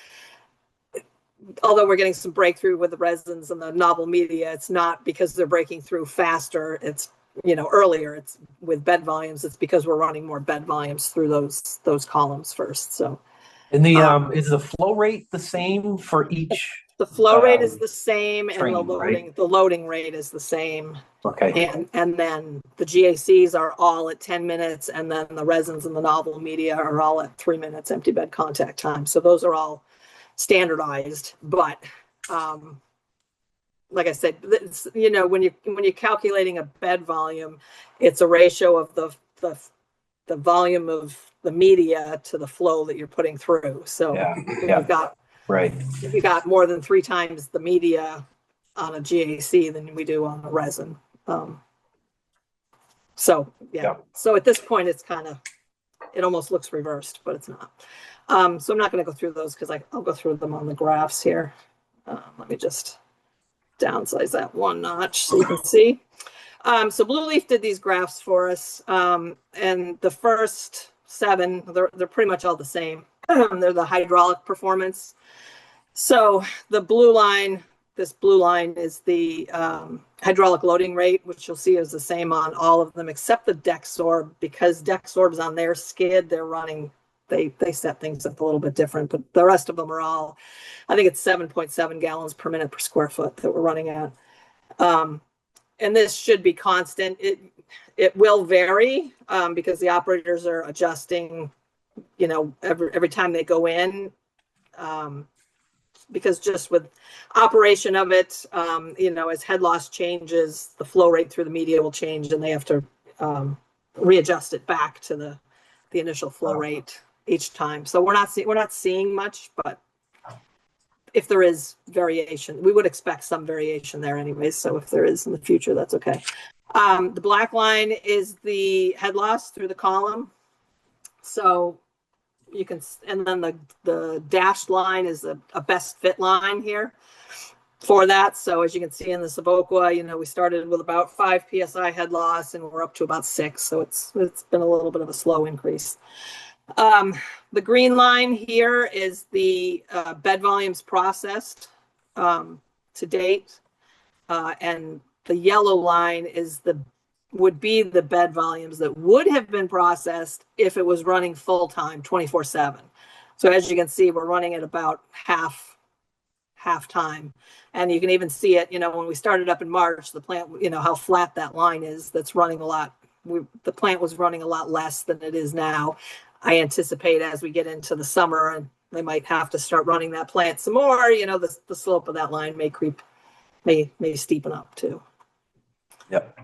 although we're getting some breakthrough with the resins and the novel media, it's not because they're breaking through faster. It's, earlier. It's with bed volumes. It's because we're running more bed volumes through those columns first. So, And is the flow rate the same for each? The flow rate is the same, and train, the loading rate is the same. Okay. And then the GACs are all at 10 minutes, and then the resins and the novel media are all at 3 minutes empty bed contact time. So those are all standardized. But like I said, when you're calculating a bed volume, it's a ratio of the volume of the media to the flow that you're putting through. So you've got right. You got more than 3 times the media on a GAC than we do on a resin. So at this point, it's it almost looks reversed, but it's not. So I'm not going to go through those because I'll go through them on the graphs here. Let me just downsize that 1 notch so you can see. So Blue Leaf did these graphs for us, and the first 7, they're pretty much all the same. They're the hydraulic performance. So the blue line, this blue line is the hydraulic loading rate, which you'll see is the same on all of them except the Dexorb, because Dexorb's on their skid, they're running, they set things up a little bit different, but the rest of them are all, I think it's 7.7 gallons per minute per square foot that we're running at. And this should be constant. It will vary because the operators are adjusting, every time they go in. Because just with operation of it, as head loss changes, the flow rate through the media will change, and they have to readjust it back to the initial flow rate each time. So we're not seeing much, but if there is variation, we would expect some variation there anyways. So if there is in the future, that's okay. The black line is the head loss through the column. So you can, and then the dashed line is a best fit line here for that. So as you can see in the Savoqua, we started with about 5 PSI head loss and we're up to about 6. So it's been a little bit of a slow increase. The green line here is the bed volumes processed to date. And the yellow line is would be the bed volumes that would have been processed if it was running full time 24/7. So as you can see, we're running at about half time. And you can even see it, when we started up in March, the plant, how flat that line is, that's running a lot. The plant was running a lot less than it is now. I anticipate as we get into the summer and they might have to start running that plant some more, the slope of that line may steepen up too. Yep.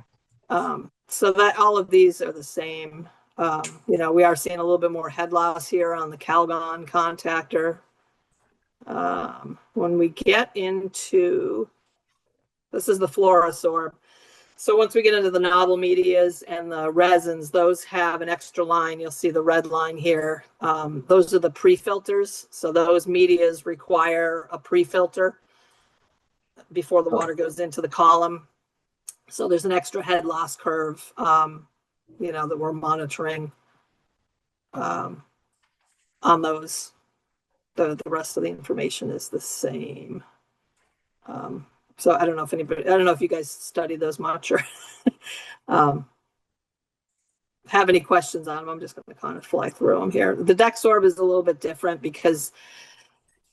So that all of these are the same. We are seeing a little bit more head loss here on the Calgon contactor. When we get into, this is the Fluorosorb. So once we get into the novel medias and the resins, those have an extra line. You'll see the red line here. Those are the pre-filters. So those medias require a pre-filter before the water goes into the column. So there's an extra head loss curve, that we're monitoring on those. The rest of the information is the same. So I don't know if you guys study those much or have any questions on them. I'm just going to kind of fly through them here. The Dexorb is a little bit different because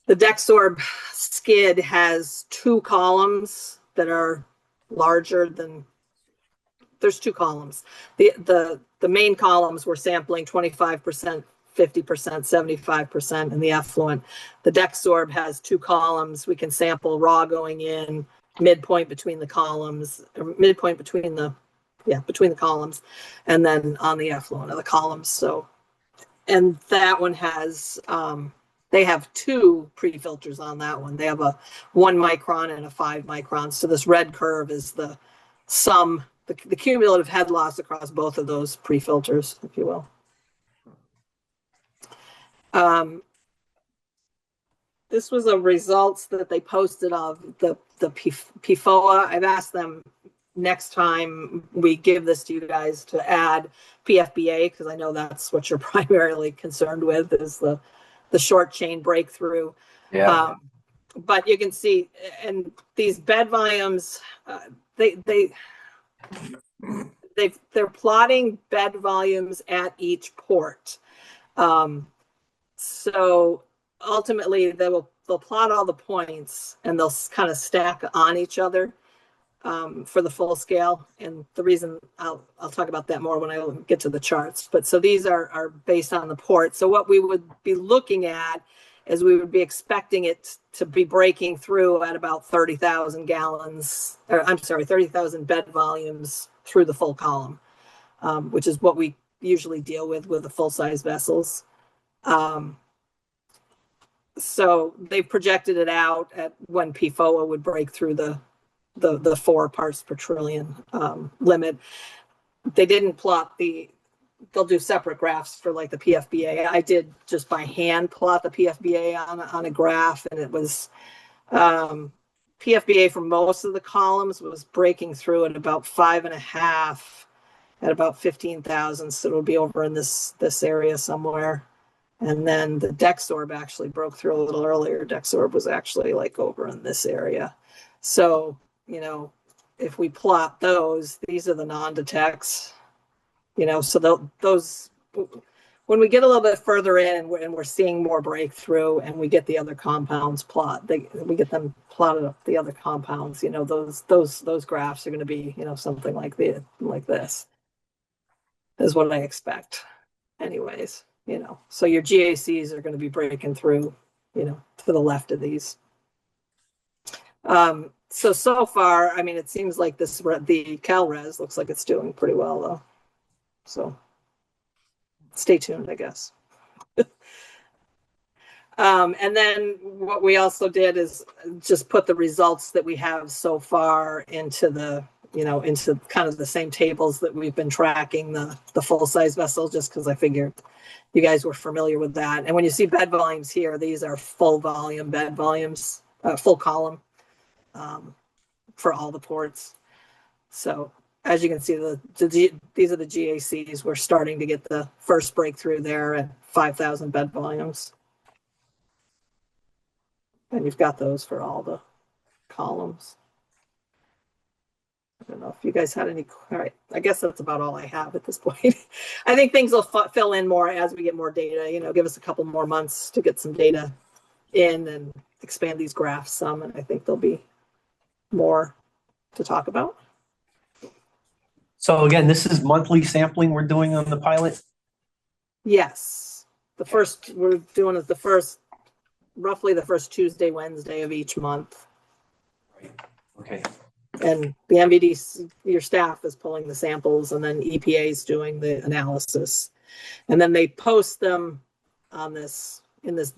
the Dexorb skid has 2 columns that are larger than, there's 2 columns. The main columns we're sampling 25%, 50%, 75% in the effluent. The Dexorb has 2 columns. We can sample raw going in, midpoint between the columns, midpoint between the between the columns, and then on the effluent of the columns. So, and that one has, they have 2 pre-filters on that one. They have a 1 micron and a 5 micron. So this red curve is the sum, the cumulative head loss across both of those pre-filters, if you will. This was a results that they posted of the PFOA. I've asked them next time we give this to you guys to add PFBA, because I know that's what you're primarily concerned with, is the short chain breakthrough. Yeah. But you can see, and these bed volumes, they're plotting bed volumes at each port. So ultimately they'll plot all the points and they'll kind of stack on each other for the full scale. And the reason I'll talk about that more when I get to the charts. But so these are based on the port. So what we would be looking at is we would be expecting it to be breaking through at about 30,000 gallons, or I'm sorry, 30,000 bed volumes through the full column, which is what we usually deal with the full size vessels. So they projected it out at when PFOA would break through the 4 parts per trillion limit. They didn't plot they'll do separate graphs for like the PFBA. I did just by hand plot the PFBA on a graph, and it was PFBA for most of the columns was breaking through at about 5.5 at about 15,000. So it'll be over in this area somewhere. And then the Dexorb actually broke through a little earlier. Dexorb was actually like over in this area. So, if we plot those, these are the non-detects, so those, when we get a little bit further in and we're seeing more breakthrough and we get the other compounds we get them plotted up the other compounds, those graphs are going to be, something like this is what I expect anyways. So your GACs are going to be breaking through, to the left of these. So far, I mean, it seems like the CalRes looks like it's doing pretty well, though. So stay tuned, I guess. And then what we also did is just put the results that we have so far into into kind of the same tables that we've been tracking the full size vessel, just because I figured you guys were familiar with that. And when you see bed volumes here, these are full volume bed volumes, full column for all the ports. So as you can see, these are the GACs. We're starting to get the first breakthrough there at 5,000 bed volumes. And you've got those for all the columns. I don't know if you guys had any. All right, I guess that's about all I have at this point. I think things will fill in more as we get more data. Give us a couple more months to get some data in and expand these graphs some, and I think there'll be more to talk about. So again, this is monthly sampling we're doing on the pilot? Yes. We're doing it roughly the first Tuesday, Wednesday of each month. Right. Okay. And the MVD, your staff is pulling the samples, and then EPA is doing the analysis. And then they post them in this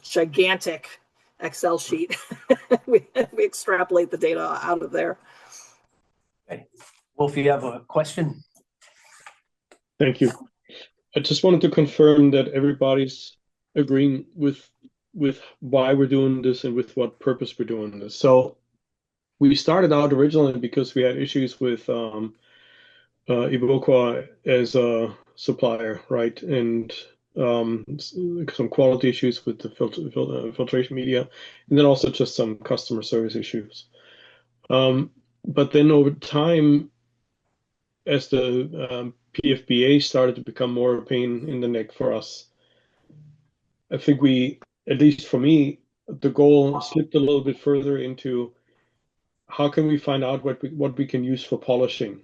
gigantic Excel sheet. we extrapolate the data out of there. Okay. Wolf, you have a question? Thank you. I just wanted to confirm that everybody's agreeing with why we're doing this and with what purpose we're doing this. So we started out originally because we had issues with Evoqua as a supplier, right? And some quality issues with the filtration media, and then also just some customer service issues. But then over time, as the PFBA started to become more a pain in the neck for us, I think at least for me, the goal slipped a little bit further into how can we find out what we can use for polishing,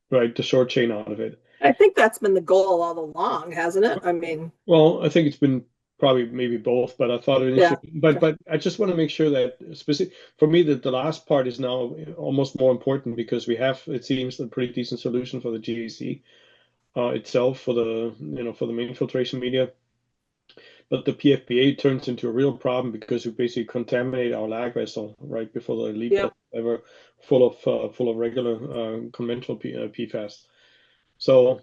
right? The short chain out of it. I think that's been the goal all along, hasn't it? I mean, well, I think it's been probably maybe both, but I thought initially, but I just want to make sure that specific for me that the last part is now almost more important because we have, it seems, a pretty decent solution for the GAC itself for the for the main filtration media. But the PFBA turns into a real problem because we basically contaminate our lag vessel right before the lead vessel ever full of regular conventional PFAS. So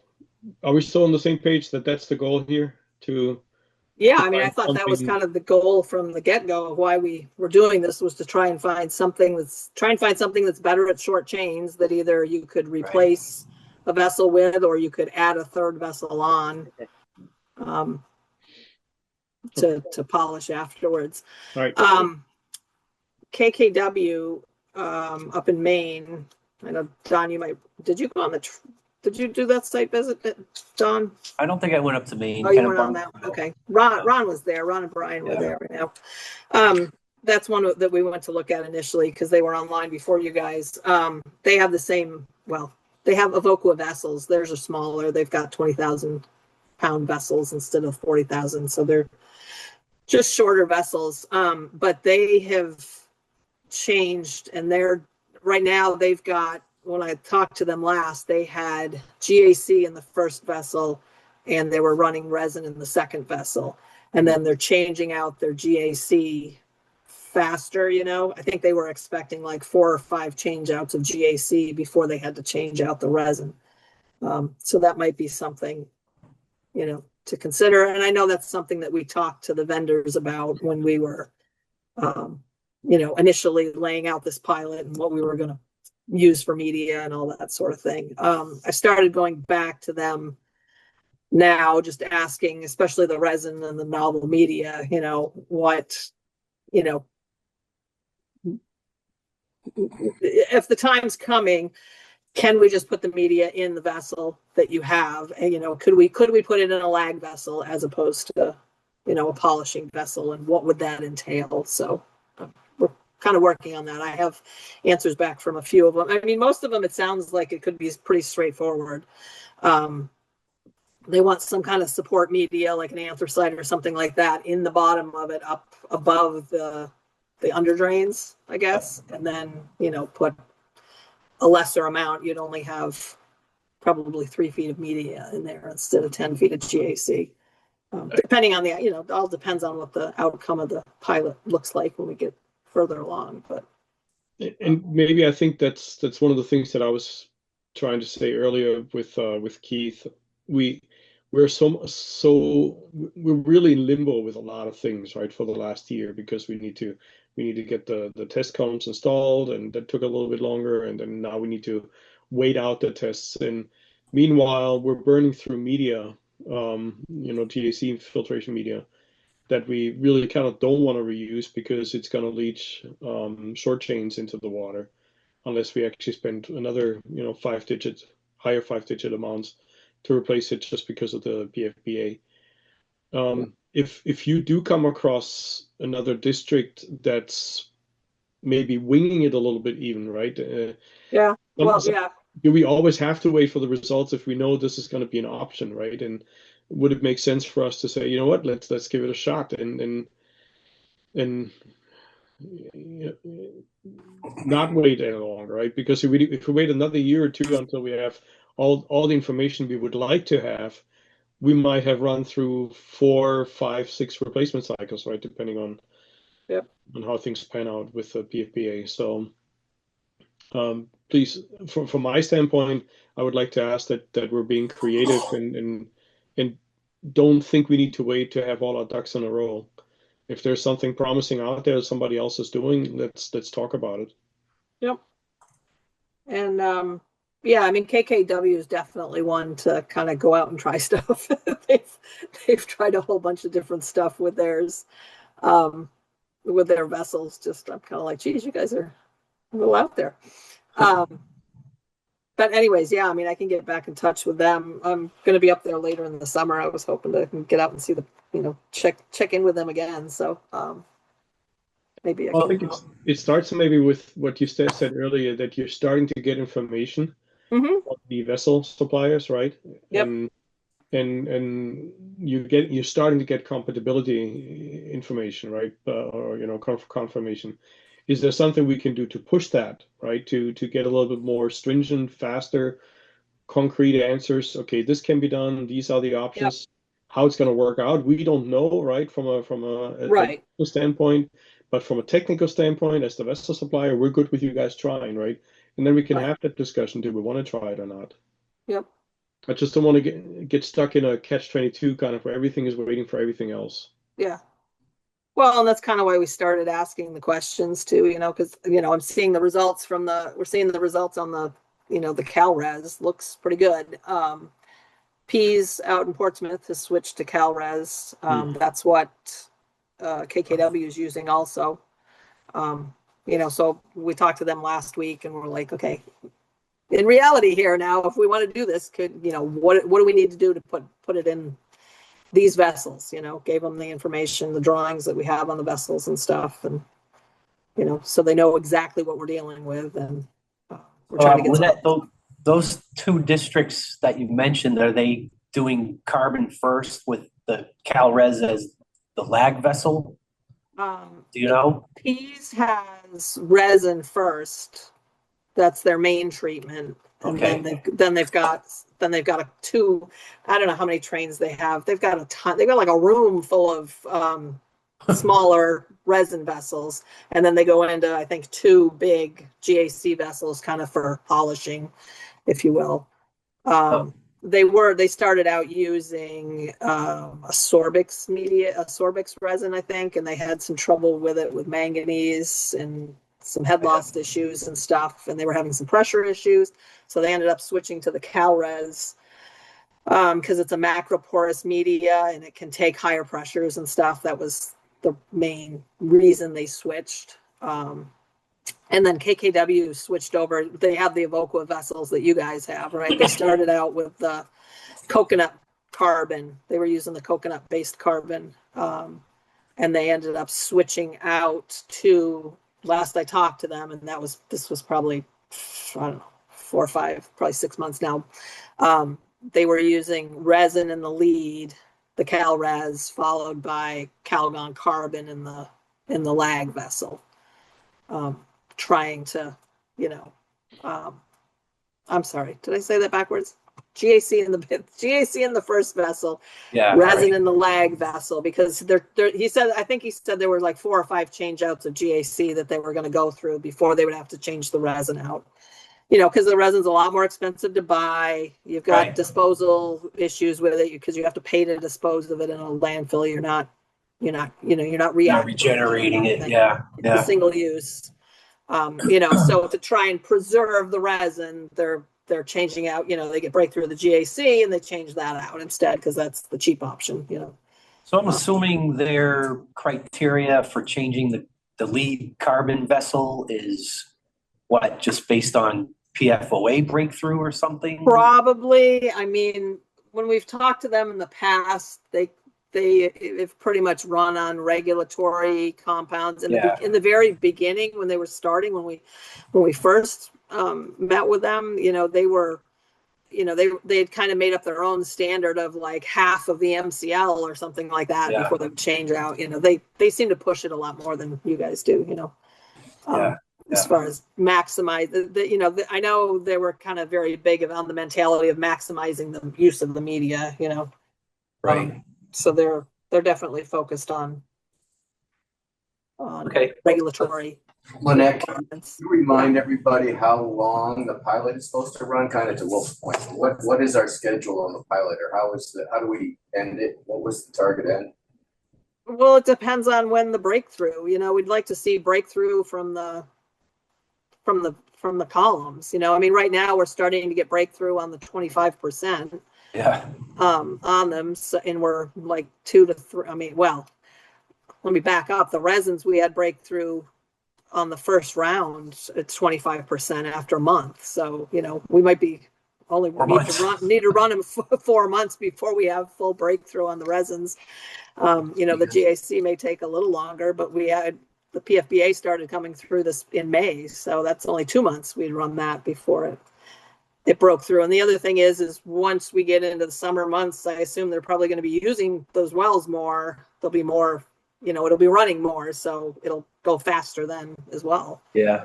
are we still on the same page that that's the goal here to? Yeah, I mean, I thought that was kind of the goal from the get-go of why we were doing this, was to try and find something that's better at short chains that either you could replace a vessel with, or you could add a third vessel on to polish afterwards. Right. KKW up in Maine. I know, Don, did you go on did you do that site visit, Don? I don't think I went up to Maine. Oh, you went on that one. Okay. Ron was there. Ron and Brian were there right now. That's one that we went to look at initially because they were online before you guys. They have the same, they have Evoqua vessels. Theirs are smaller. They've got 20,000 pound vessels instead of 40,000. So they're just shorter vessels. But they have changed, and right now they've got, when I talked to them last, they had GAC in the first vessel and they were running resin in the second vessel. And then they're changing out their GAC faster, I think they were expecting like 4 or 5 change outs of GAC before they had to change out the resin. So that might be something, to consider. And I know that's something that we talked to the vendors about when we were, initially laying out this pilot and what we were going to use for media and all that sort of thing. I started going back to them now, just asking, especially the resin and the novel media, what, if the time's coming, can we just put the media in the vessel that you have? And, could we put it in a lag vessel as opposed to, a polishing vessel, and what would that entail? So we're kind of working on that. I have answers back from a few of them. I mean, most of them, it sounds like it could be pretty straightforward. They want some kind of support media, like an anthracite or something like that, in the bottom of it, up above the under drains, I guess. And then, put a lesser amount. You'd only have probably 3 feet of media in there instead of 10 feet of GAC. Depending on it all depends on what the outcome of the pilot looks like when we get further along. But and maybe I think that's one of the things that I was trying to say earlier with Keith. We're really in limbo with a lot of things, right, for the last year, because we need to get the test columns installed, and that took a little bit longer, and then now we need to wait out the tests. And meanwhile, we're burning through media, GAC filtration media, that we really kind of don't want to reuse because it's going to leach short chains into the water, unless we actually spend another, higher 5-digit amounts to replace it just because of the PFBA. If you do come across another district that's maybe winging it a little bit, even, right? Do we always have to wait for the results if we know this is going to be an option, right? And would it make sense for us to say, you know what, let's give it a shot and not wait any longer, right? Because if we wait another year or two until we have all the information we would like to have, we might have run through 4, 5, 6 replacement cycles, right? Depending on how things pan out with the PFBA. So please, from my standpoint, I would like to ask that we're being creative and don't think we need to wait to have all our ducks in a row. If there's something promising out there somebody else is doing, let's talk about it. Yep. And I mean, KKW is definitely one to kind of go out and try stuff. they've tried a whole bunch of different stuff with theirs, with their vessels. Just I'm kind of like, geez, you guys are a little out there. But anyways, I mean, I can get back in touch with them. I'm going to be up there later in the summer. I was hoping to get out and see check in with them again. So maybe I think it starts maybe with what you said earlier, that you're starting to get information on the vessel suppliers, right? Yep. and you're starting to get compatibility information, right? Or confirmation. Is there something we can do to push that, right? To get a little bit more stringent, faster, concrete answers? Okay, this can be done. These are the options. How it's going to work out, we don't know, right? From a Right. standpoint, but from a technical standpoint, as the vessel supplier, we're good with you guys trying, right? And then we can Right. have that discussion. Do we want to try it or not? Yep. I just don't want to get stuck in a catch-22 kind of where everything is waiting for everything else. Yeah. Well, and that's kind of why we started asking the questions too, because, I'm seeing the results we're seeing the results on the, the CalRes looks pretty good. Pease out in Portsmouth has switched to CalRes. That's what KKW is using also. So we talked to them last week and we're like, okay, in reality here now, if we want to do this, what do we need to do to put it in these vessels? Gave them the information, the drawings that we have on the vessels and stuff, and so they know exactly what we're dealing with, and we're trying to get those two districts that you mentioned, are they doing carbon first with the CalRes as the lag vessel? Do you know? Pease has resin first. That's their main treatment. And Okay. then they've got two, I don't know how many trains they have. They've got a ton. They've got like a room full of smaller resin vessels, and then they go into, I think, two big GAC vessels, kind of for polishing, if you will. They started out using a Sorbix resin, I think, and they had some trouble with it with manganese and some head loss issues and stuff, and they were having some pressure issues, so they ended up switching to the CalRes because it's a macroporous media and it can take higher pressures and stuff. That was the main reason they switched. And then KKW switched over. They have the Evoqua vessels that you guys have, right? They started out with the coconut carbon. They were using the coconut-based carbon, and they ended up switching out to, last I talked to them, and this was probably, I don't know, 4 or 5, probably 6 months now. They were using resin in the lead, the CalRes, followed by Calgon carbon in the lag vessel. Trying to, I'm sorry, did I say that backwards? GAC in the first vessel, resin in the lag vessel, because I think he said there were like 4 or 5 change outs of GAC that they were going to go through before they would have to change the resin out. Because the resin's a lot more expensive to buy. You've got disposal issues with it because you have to pay to dispose of it in a landfill. You're not regenerating it. Yeah. It's a single use. So to try and preserve the resin, they're changing out, they get breakthrough of the GAC and they change that out instead because that's the cheap option, So I'm assuming their criteria for changing the lead carbon vessel is what, just based on PFOA breakthrough or something? Probably. I mean, when we've talked to them in the past, they've pretty much run on regulatory compounds. In the very beginning, when they were starting, when we first met with them, they were, they had kind of made up their own standard of like half of the MCL or something like that before they would change out. They seem to push it a lot more than you guys do. As far as maximize, I know they were kind of very big on the mentality of maximizing the use of the media. Right. So they're definitely focused on regulatory. Lynette, can you remind everybody how long the pilot is supposed to run? Kind of to Wolf's point, what is our schedule on the pilot, or how do we end it? What was the target end? Well, it depends on when the breakthrough. We'd like to see breakthrough from the columns. I mean, right now we're starting to get breakthrough on the 25%. On them, and we're like 2 to 3. I mean, well, let me back up. The resins, we had breakthrough on the first round at 25% after a month. So we might be only need to run them 4 months before we have full breakthrough on the resins. The GAC may take a little longer, but we had the PFBA started coming through this in May, so that's only 2 months we'd run that before it broke through. And the other thing is once we get into the summer months, I assume they're probably going to be using those wells more. There'll be more, it'll be running more, so it'll go faster then as well. Yeah.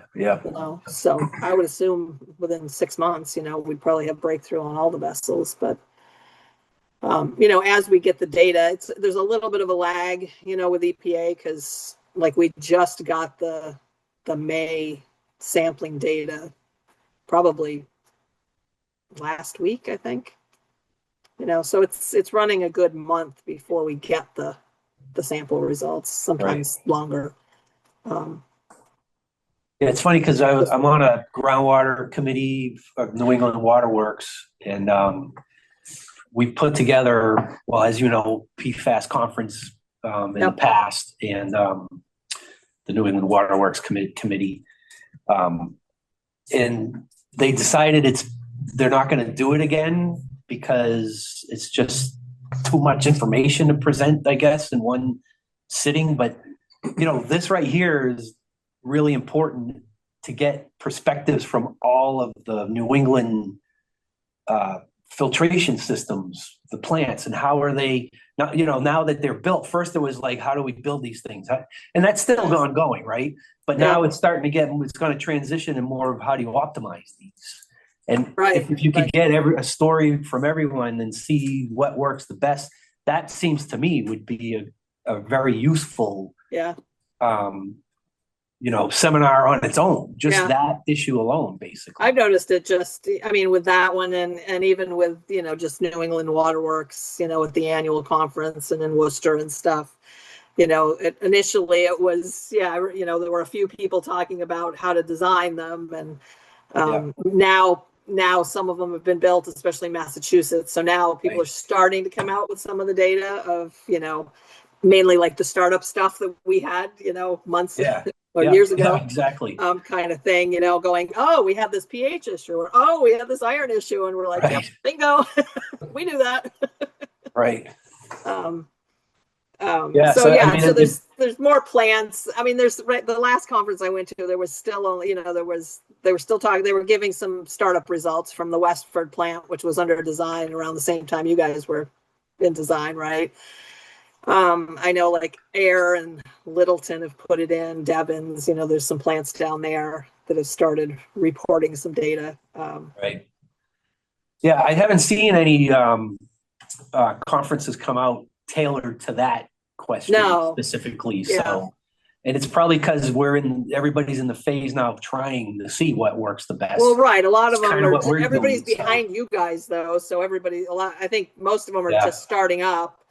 So I would assume within 6 months, we'd probably have breakthrough on all the vessels. But as we get the data, there's a little bit of a lag, with EPA, because like we just got the May sampling data probably last week, I think. So it's running a good month before we get the sample results, sometimes longer. Yeah, it's funny because I'm on a groundwater committee of New England Water Works, and we put together, well, as you know, PFAS conference in the past, and the New England Water Works committee, and they decided they're not going to do it again because it's just too much information to present, I guess, in one sitting. But this right here is really important to get perspectives from all of the New England filtration systems, the plants, and how are they now that they're built. First it was like, how do we build these things? And that's still ongoing, right? But now it's starting to it's going to transition in more of how do you optimize these. And if you could get a story from everyone and see what works the best, that seems to me would be a very useful seminar on its own, just that issue alone, basically. I've noticed it with that one and even with, just New England Water Works, with the annual conference and in Worcester and stuff, initially it was, there were a few people talking about how to design them. And now some of them have been built, especially Massachusetts. So now people are starting to come out with some of the data of, mainly like the startup stuff that we had, months or years ago. Exactly. Kind of thing, going, oh, we have this pH issue, or oh, we have this iron issue, and we're like, yep, bingo, we knew that. Right. So there's more plants. There's the last conference I went to, there was still only, they were still talking, they were giving some startup results from the Westford plant, which was under design around the same time you guys were in design, right? I know like Air and Littleton have put it in, Devon's, there's some plants down there that have started reporting some data. Right. Yeah, I haven't seen any conferences come out tailored to that question specifically. So, and it's probably because everybody's in the phase now of trying to see what works the best. Well, right. A lot of them everybody's behind you guys though. So I think most of them are just starting up.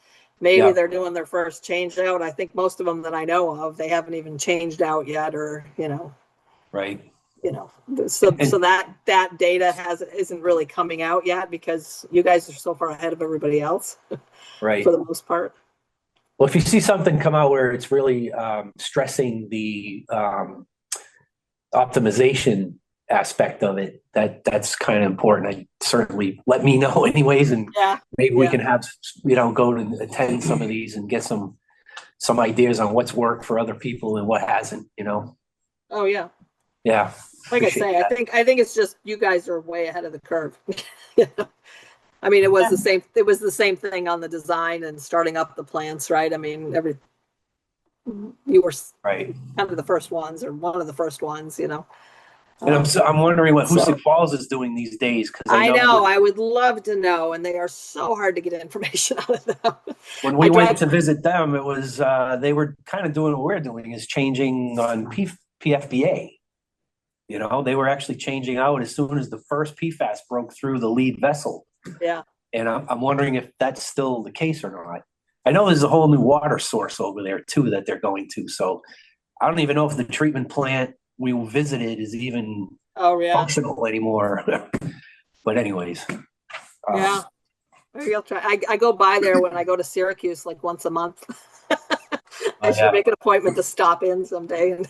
Maybe they're doing their first change out. I think most of them that I know of, they haven't even changed out yet, or right. So that data isn't really coming out yet because you guys are so far ahead of everybody else, right? For the most part. Well, if you see something come out where it's really stressing the optimization aspect of it, that's kind of important. I certainly let me know anyways, and maybe we can have go to attend some of these and get some ideas on what's worked for other people and what hasn't. Oh yeah. Yeah. Like I say, that. I think it's just you guys are way ahead of the curve. It was the same. It was the same thing on the design and starting up the plants, right? You were kind of the first ones, or one of the first ones, And I'm wondering what Hoosick Falls is doing these days. I know. I would love to know, and they are so hard to get information out of them. When we went to visit them, it was they were kind of doing what we're doing, is changing on PFBA. They were actually changing out as soon as the first PFAS broke through the lead vessel. Yeah. And I'm wondering if that's still the case or not. I know there's a whole new water source over there too that they're going to. So I don't even know if the treatment plant we visited is even functional anymore. But anyways. Maybe I'll try. I go by there when I go to Syracuse like once a month. I should make an appointment to stop in someday and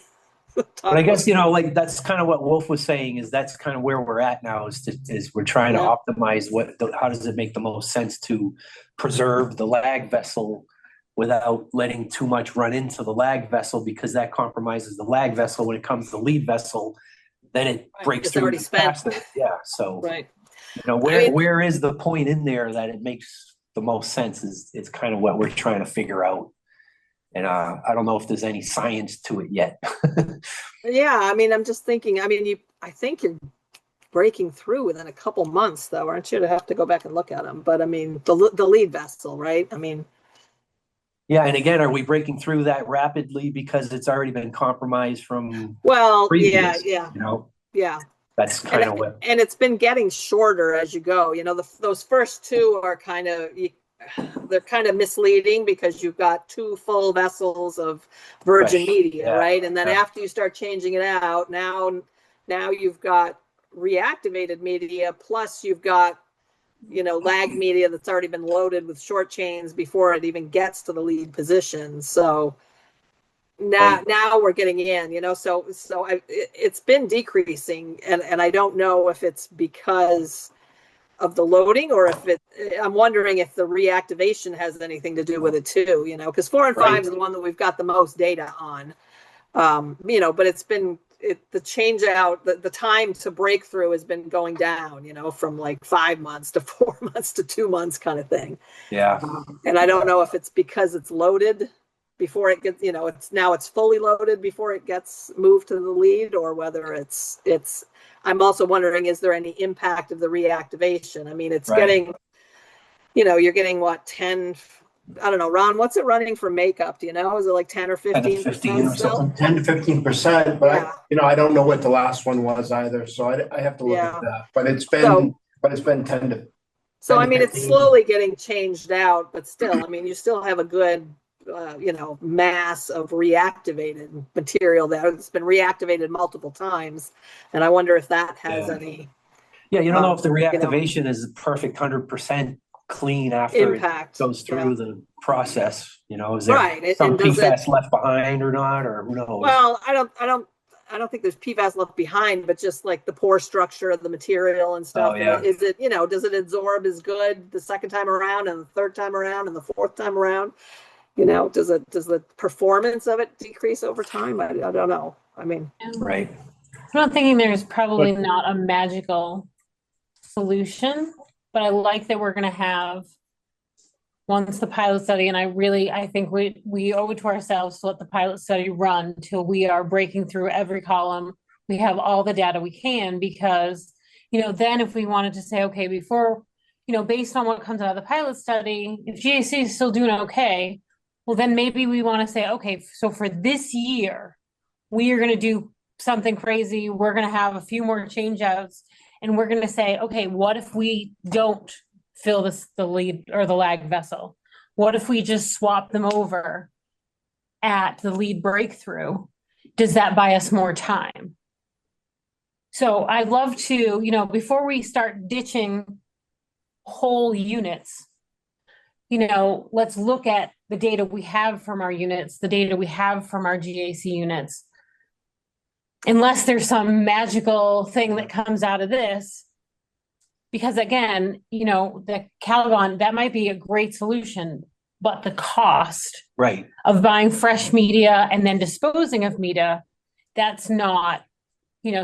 but I guess, that's kind of what Wolf was saying, is that's kind of where we're at now, is we're trying to optimize how does it make the most sense to preserve the lag vessel without letting too much run into the lag vessel, because that compromises the lag vessel. When it comes to the lead vessel, then it breaks through faster. Yeah. So Where is the point in there that it makes the most sense is kind of what we're trying to figure out. And I don't know if there's any science to it yet. Yeah, I mean, I'm just thinking, I mean, I think you're breaking through within a couple months though, aren't you? To have to go back and look at them. But I mean, the lead vessel, right? I mean. Yeah, and again, are we breaking through that rapidly because it's already been compromised from previous, yeah. Yeah. That's kind of what. And it's been getting shorter as you go. Those first two are they're kind of misleading because you've got 2 full vessels of virgin media, right? And then after you start changing it out, now you've got reactivated media, plus you've got lag media that's already been loaded with short chains before it even gets to the lead position. So now we're getting in, so it's been decreasing, and I don't know if it's because of the loading or if I'm wondering if the reactivation has anything to do with it too, because 4 and 5 is the one that we've got the most data on, but the change out, the time to breakthrough has been going down, from like 5 months to 4 months to 2 months kind of thing. Yeah. And I don't know if it's because it's loaded before it gets, it's fully loaded before it gets moved to the lead, or whether it's, I'm also wondering, is there any impact of the reactivation? I mean, it's getting, you're getting what, 10, I don't know, Ron, what's it running for makeup? Do you know? Is it like 10 or 15% still? 10 to 15%, but I don't know what the last one was either. So I have to look at that, but it's been 10 to. So, I mean, it's slowly getting changed out, but still, I mean, you still have a good, mass of reactivated material there. It's been reactivated multiple times. And I wonder if that has any. Yeah, you don't know if the reactivation is perfect 100% clean after impact. It goes through the process. Is there some PFAS left behind or not, or who knows? Well, I don't think there's PFAS left behind, but just like the pore structure of the material and stuff. Is it, does it absorb as good the second time around and the third time around and the fourth time around? Does the performance of it decrease over time? I don't know. I mean, right. I'm thinking there's probably not a magical solution, but I like that we're going to have, once the pilot study, and I think we owe it to ourselves to let the pilot study run till we are breaking through every column. We have all the data we can, because, then if we wanted to say, okay, before, based on what comes out of the pilot study, if GAC is still doing okay, well, then maybe we want to say, okay, so for this year, we are going to do something crazy. We're going to have a few more change outs, and we're going to say, okay, what if we don't fill the lead or the lag vessel? What if we just swap them over at the lead breakthrough? Does that buy us more time? So I'd love to, before we start ditching whole units, let's look at the data we have from our units, the data we have from our GAC units. Unless there's some magical thing that comes out of this, because again, the Caliban, that might be a great solution, but the cost of buying fresh media and then disposing of media, that's not,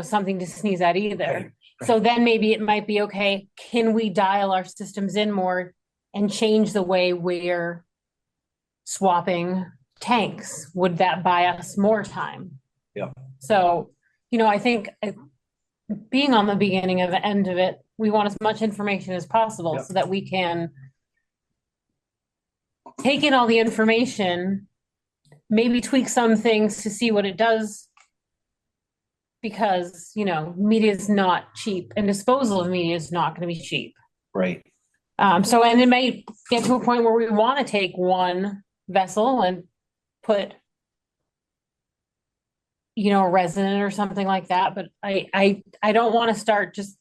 something to sneeze at either. Right. So then maybe it might be, okay, can we dial our systems in more and change the way we're swapping tanks? Would that buy us more time? Yeah. So, I think being on the beginning of the end of it, we want as much information as possible so that we can take in all the information, maybe tweak some things to see what it does, because, media is not cheap and disposal of media is not going to be cheap. Right. So, and it may get to a point where we want to take one vessel and put, a resident or something like that. But I don't want to start just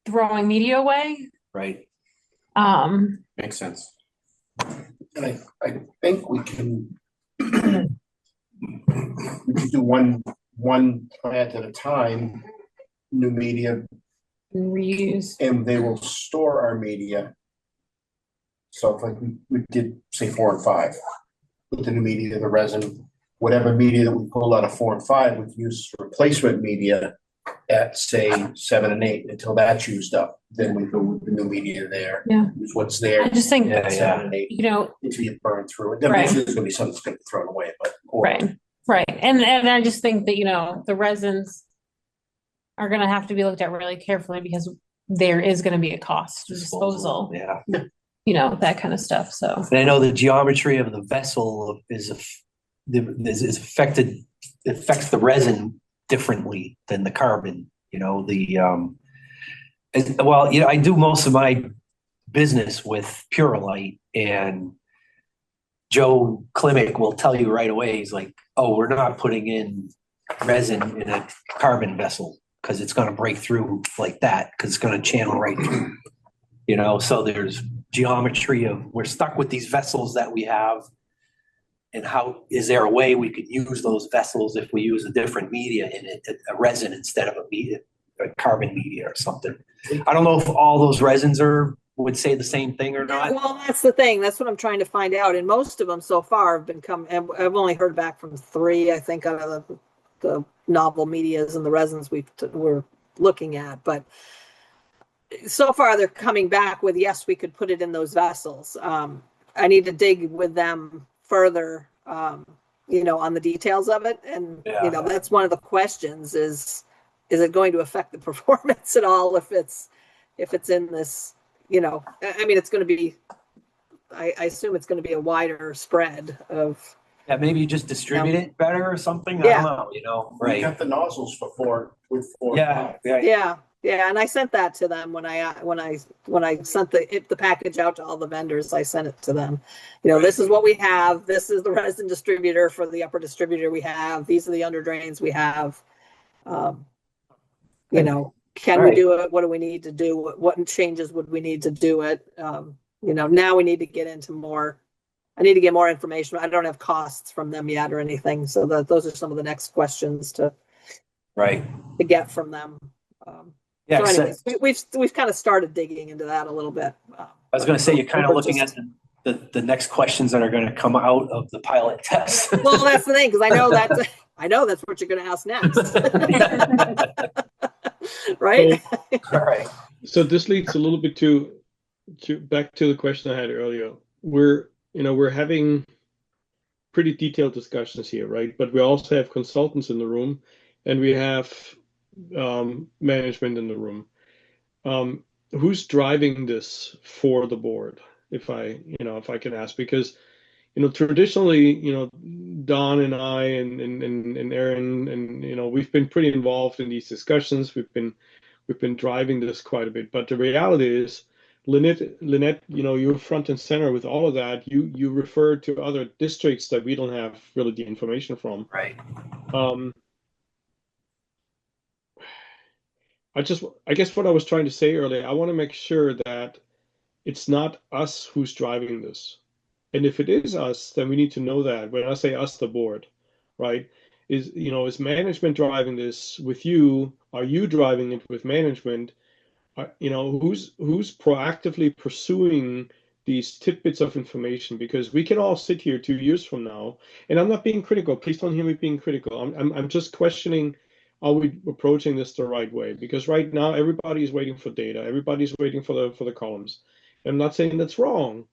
throwing media away. Right. Makes sense. And I think we can do one plant at a time, new media, reuse, and they will store our media. So if like we did say 4 and 5, with the new media, the resin, whatever media that we pull out of 4 and 5, we can use replacement media at say 7 and 8 until that's used up. Then we go with the new media there. Yeah. Use what's there. I just think, at 7 and 8 you know, until you burn through it. Then Right. eventually there's gonna be something that's gonna be thrown away, but. right. And I just think that, you know, the resins are gonna have to be looked at really carefully because there is gonna be a cost to disposal, Yeah. you know, that kind of stuff, so. And I know the geometry of the vessel is affected, affects the resin differently than the carbon, you know, well, you know, I do most of my business with Purolite, and Joe Klimek will tell you right away, he's like, oh, we're not putting in resin in a carbon vessel because it's going to break through like that, because it's going to channel right through, you know. So there's geometry of, we're stuck with these vessels that we have, and how is there a way we could use those vessels if we use a different media in it, a resin instead of a carbon media or something. I don't know if all those resins would say the same thing or not. Well, that's the thing. That's what I'm trying to find out. And most of them so far have been and I've only heard back from 3, I think, out of the novel medias and the resins we're looking at. But so far they're coming back with, yes, we could put it in those vessels. I need to dig with them further, you know, on the details of it. And, you know, that's one of the questions is it going to affect the performance at all if it's in this, you know, I mean, it's going to be, I assume it's going to be a wider spread of. Yeah, maybe you just distribute it better or something. Yeah. I don't know, you know, We right. got the nozzles for 4 with 4. Yeah. Yeah, and I sent that to them when I sent the package out to all the vendors. I sent it to them. You know, this is what we have. This is the resin distributor for the upper distributor we have. These are the under drains we have. You know, can we do it? What do we need to do? What changes would we need to do it? You know, now we need to get into more. I need to get more information. I don't have costs from them yet or anything, so those are some of the next questions to get from them. Yeah, so anyways, we've kind of started digging into that a little bit. I was going to say, you're kind of looking at the next questions that are going to come out of the pilot test. Well, that's the thing, because I know that's what you're going to ask next. Right? All right. So this leads a little bit to back to the question I had earlier. We're having pretty detailed discussions here, right? But we also have consultants in the room, and we have management in the room. Who's driving this for the board? If I can ask, because traditionally, Don and I and Aaron and we've been pretty involved in these discussions. We've been driving this quite a bit. But the reality is, Lynette, you're front and center with all of that. You refer to other districts that we don't have really the information from. Right. I guess what I was trying to say earlier, I want to make sure that it's not us who's driving this. And if it is us, then we need to know that. When I say us, the board, right? Is management driving this with you? Are you driving it with management? Who's proactively pursuing these tidbits of information? Because we can all sit here 2 years from now, and I'm not being critical. Please don't hear me being critical. I'm just questioning, are we approaching this the right way? Because right now everybody is waiting for data. Everybody's waiting for the columns. I'm not saying that's wrong,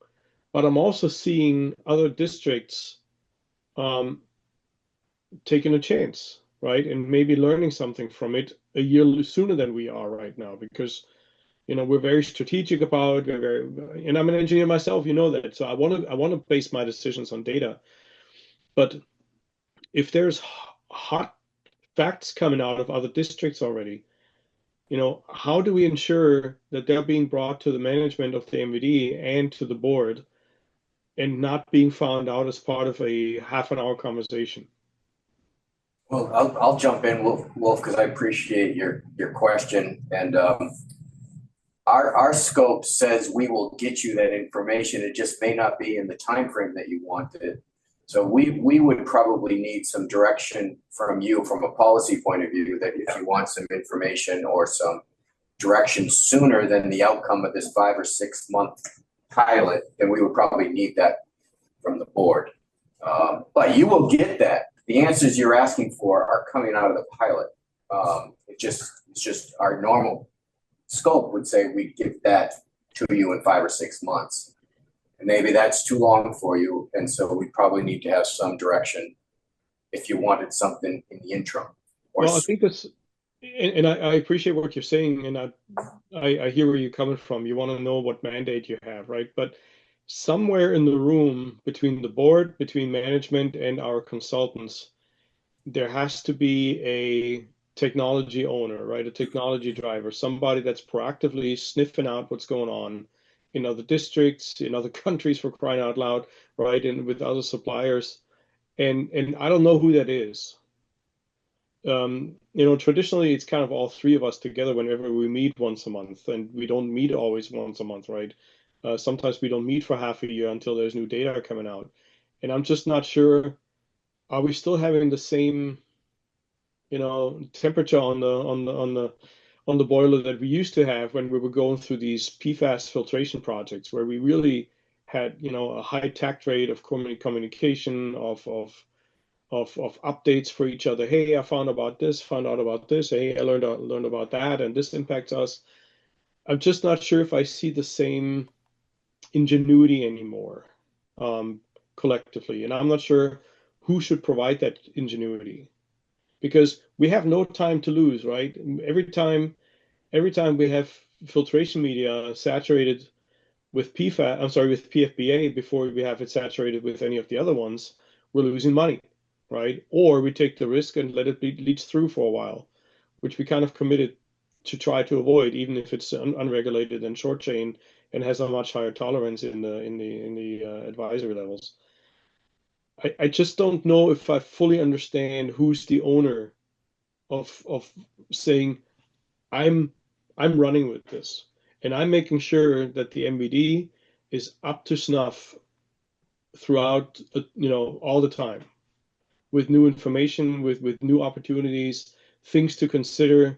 but I'm also seeing other districts taking a chance, right? And maybe learning something from it a year sooner than we are right now, because we're very strategic about it. And I'm an engineer myself, that. So I want to base my decisions on data. But if there's hot facts coming out of other districts already, how do we ensure that they're being brought to the management of the MVD and to the board and not being found out as part of a half-an-hour conversation? Well, I'll jump in, Wolf, because I appreciate your question. And our scope says we will get you that information. It just may not be in the time frame that you wanted. So we would probably need some direction from you from a policy point of view, that if you want some information or some direction sooner than the outcome of this 5 or 6 month pilot, then we would probably need that from the board. But you will get that. The answers you're asking for are coming out of the pilot. It just It's just our normal scope would say we'd give that to you in 5 or 6 months. And maybe that's too long for you, and so we probably need to have some direction if you wanted something in the interim. Well, I think that's, and I appreciate what you're saying, and I hear where you're coming from. You want to know what mandate you have, right? But somewhere in the room between the board, between management and our consultants, there has to be a technology owner, right? A technology driver, somebody that's proactively sniffing out what's going on in other districts, in other countries, for crying out loud, right? And with other suppliers. And I don't know who that is. Traditionally it's kind of all three of us together whenever we meet once a month, and we don't meet always once a month, right? Sometimes we don't meet for half a year until there's new data coming out. And I'm just not sure, are we still having the same, temperature on the boiler that we used to have when we were going through these PFAS filtration projects, where we really had, a high tact rate of communication, of updates for each other. Hey, I found out about this. Hey, I learned about that, and this impacts us. I'm just not sure if I see the same ingenuity anymore, collectively, and I'm not sure who should provide that ingenuity, because we have no time to lose, right? Every time we have filtration media saturated with with PFBA before we have it saturated with any of the other ones, we're losing money, right? Or we take the risk and let it leach through for a while, which we kind of committed to try to avoid, even if it's unregulated and short chain and has a much higher tolerance in the advisory levels. I just don't know if I fully understand who's the owner of saying, I'm running with this, and I'm making sure that the MVD is up to snuff throughout, all the time, with new information, with new opportunities, things to consider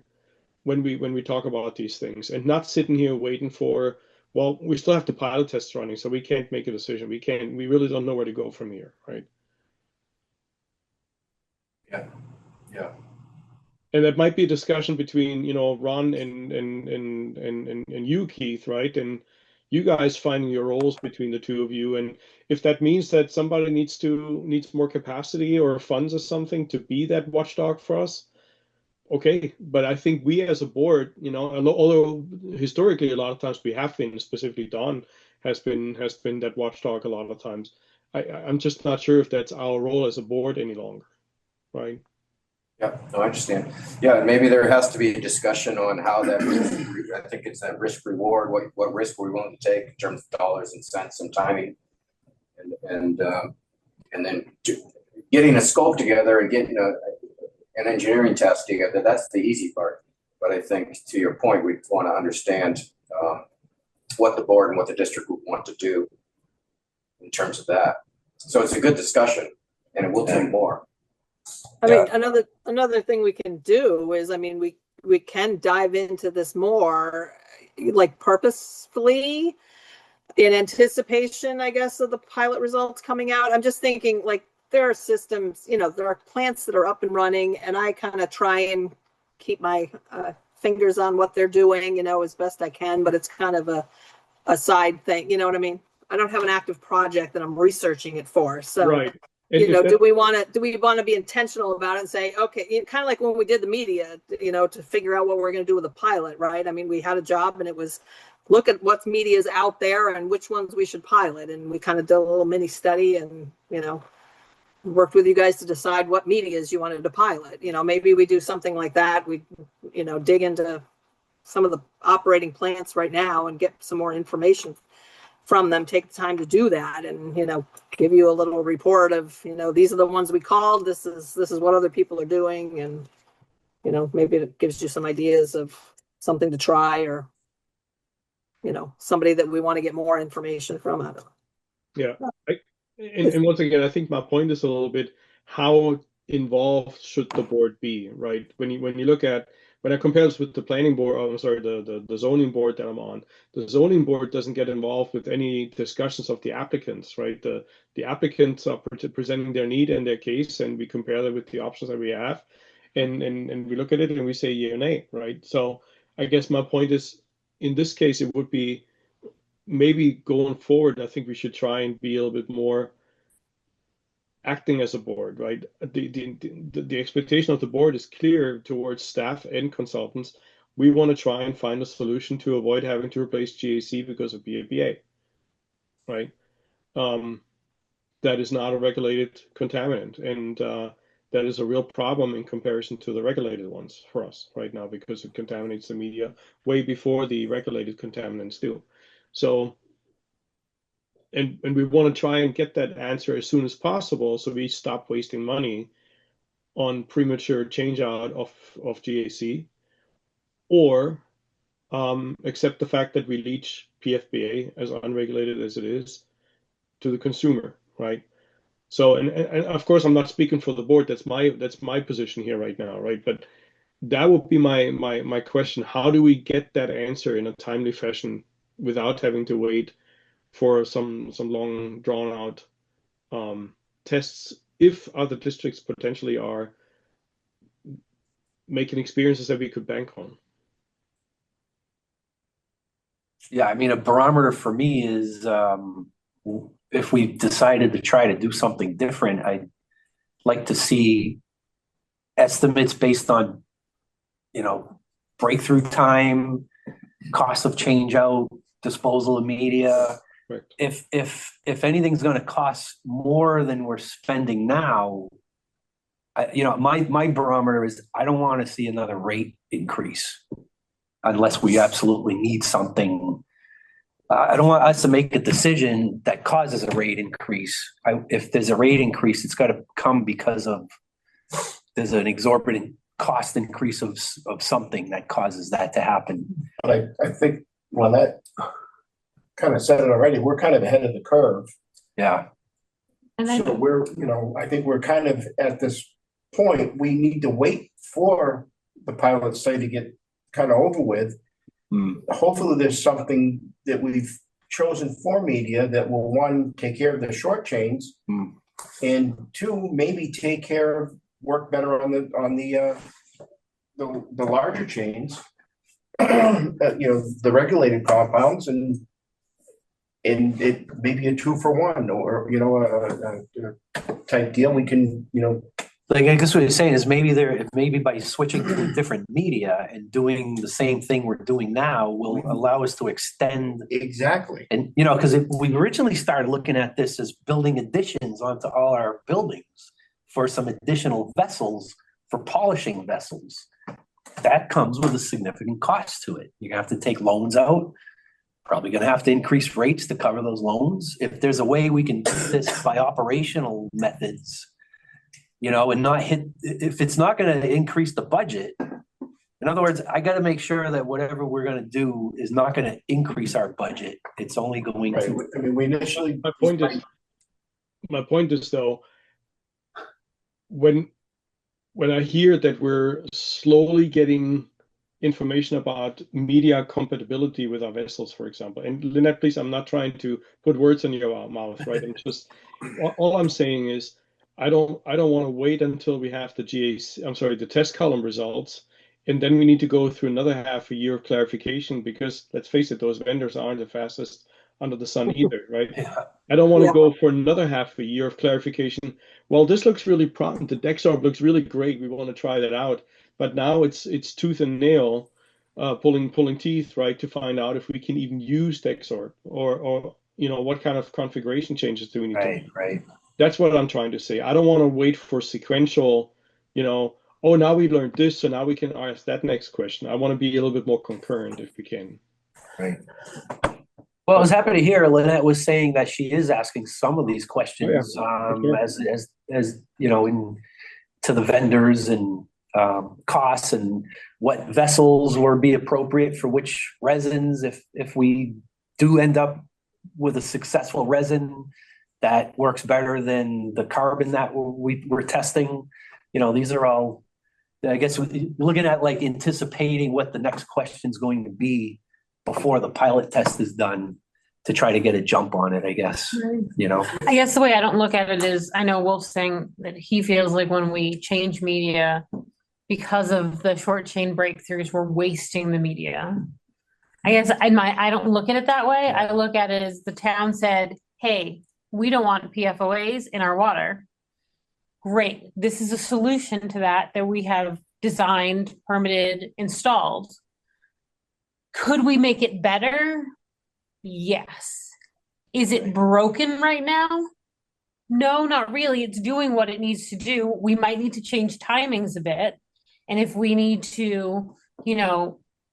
when we talk about these things, and not sitting here waiting for, well, we still have the pilot tests running, so we can't make a decision. We really don't know where to go from here, right? Yeah, yeah. And that might be a discussion between, Ron and you, Keith, right? And you guys finding your roles between the two of you. And if that means that somebody needs more capacity or funds or something to be that watchdog for us, okay. But I think we as a board, although historically a lot of times we have been, specifically Don has been that watchdog a lot of times. I'm just not sure if that's our role as a board any longer, right? Yeah, no, I understand. Yeah, and maybe there has to be a discussion on how that I think it's that risk reward, what risk we're willing to take in terms of dollars and cents and timing, and then getting a scope together and getting an engineering test together. That's the easy part. But I think, to your point, we want to understand what the board and what the district would want to do in terms of that. So it's a good discussion, and it will take more. I mean, another thing we can do is, we can dive into this more, like purposefully, in anticipation, I guess, of the pilot results coming out. I'm just thinking, like, there are systems, there are plants that are up and running, and I kind of try and keep my fingers on what they're doing, as best I can, but it's kind of a side thing, you know what I mean? I don't have an active project that I'm researching it for, so. Right. Do we want to be intentional about it and say, okay, kind of like when we did the media, to figure out what we're going to do with the pilot, right? We had a job, and it was look at what media is out there and which ones we should pilot. And we kind of did a little mini study and, worked with you guys to decide what medias you wanted to pilot. Maybe we do something like that. We, dig into some of the operating plants right now and get some more information from them, take the time to do that, and give you a little report of these are the ones we called, this is what other people are doing, and maybe it gives you some ideas of something to try, or somebody that we want to get more information from. I don't know. Yeah. And once again, I think my point is a little bit, how involved should the board be, right? When I compare this with the planning board, the zoning board that I'm on, the zoning board doesn't get involved with any discussions of the applicants, right? The applicants are presenting their need and their case, and we compare that with the options that we have. and we look at it and we say yeah or nay, right? So I guess my point is, in this case, it would be maybe going forward, I think we should try and be a little bit more acting as a board, right? The expectation of the board is clear towards staff and consultants. We want to try and find a solution to avoid having to replace GAC because of BABA, right? That is not a regulated contaminant, and that is a real problem in comparison to the regulated ones for us right now, because it contaminates the media way before the regulated contaminants do. So, and we want to try and get that answer as soon as possible, so we stop wasting money on premature change out of GAC, or accept the fact that we leach PFBA, as unregulated as it is, to the consumer, right? So, and of course, I'm not speaking for the board. That's my position here right now, right? But that would be my question. How do we get that answer in a timely fashion without having to wait for some long drawn out tests, if other districts potentially are making experiences that we could bank on? Yeah, I mean, a barometer for me is if we decided to try to do something different, I'd like to see estimates based on, breakthrough time, cost of change out, disposal of media. Right. If anything's going to cost more than we're spending now, my barometer is I don't want to see another rate increase unless we absolutely need something. I don't want us to make a decision that causes a rate increase. If there's a rate increase, it's got to come because there's an exorbitant cost increase of something that causes that to happen. But I think, well, that kind of said it already. We're kind of ahead of the curve. Yeah. And So we're, I think we're kind of at this point, we need to wait for the pilot study to get kind of over with. Hopefully there's something that we've chosen for media that will, one, take care of the short chains, and two, maybe work better on the larger chains, the regulated compounds, and it maybe a 2-for-1, or a type deal. We can Like, I guess what you're saying is maybe by switching to a different media and doing the same thing we're doing now will allow us to extend. Exactly. And, because we originally started looking at this as building additions onto all our buildings for some additional vessels, for polishing vessels. That comes with a significant cost to it. You're going to have to take loans out, probably going to have to increase rates to cover those loans. If there's a way we can do this by operational methods, and not if it's not going to increase the budget. In other words, I got to make sure that whatever we're going to do is not going to increase our budget. It's only going to. I mean, we initially. My point is though, when I hear that we're slowly getting information about media compatibility with our vessels, for example, and Lynette, please, I'm not trying to put words in your mouth, right? I'm just, all I'm saying is, I don't want to wait until we have the test column results, and then we need to go through another half a year of clarification, because let's face it, those vendors aren't the fastest under the sun either, right? Yeah. I don't want to go for another half a year of clarification. Well, this looks really promising. The Dexorb looks really great. We want to try that out, but now it's tooth and nail, pulling teeth, right, to find out if we can even use Dexorb, or what kind of configuration changes do we need to make. Right. That's what I'm trying to say. I don't want to wait for sequential, oh, now we learned this, so now we can ask that next question. I want to be a little bit more concurrent if we can. Right. Well, I was happy to hear Lynette was saying that she is asking some of these questions, as to the vendors and costs, and what vessels would be appropriate for which resins. If we do end up with a successful resin that works better than the carbon that we're testing, these are all, I guess, looking at like anticipating what the next question is going to be before the pilot test is done, to try to get a jump on it, I guess. I guess the way I don't look at it is, I know Wolf's saying that he feels like when we change media, because of the short chain breakthroughs, we're wasting the media. I guess I don't look at it that way. I look at it as the town said, hey, we don't want PFOAs in our water. Great. This is a solution to that we have designed, permitted, installed. Could we make it better? Yes. Is it broken right now? No, not really. It's doing what it needs to do. We might need to change timings a bit. And if we need to,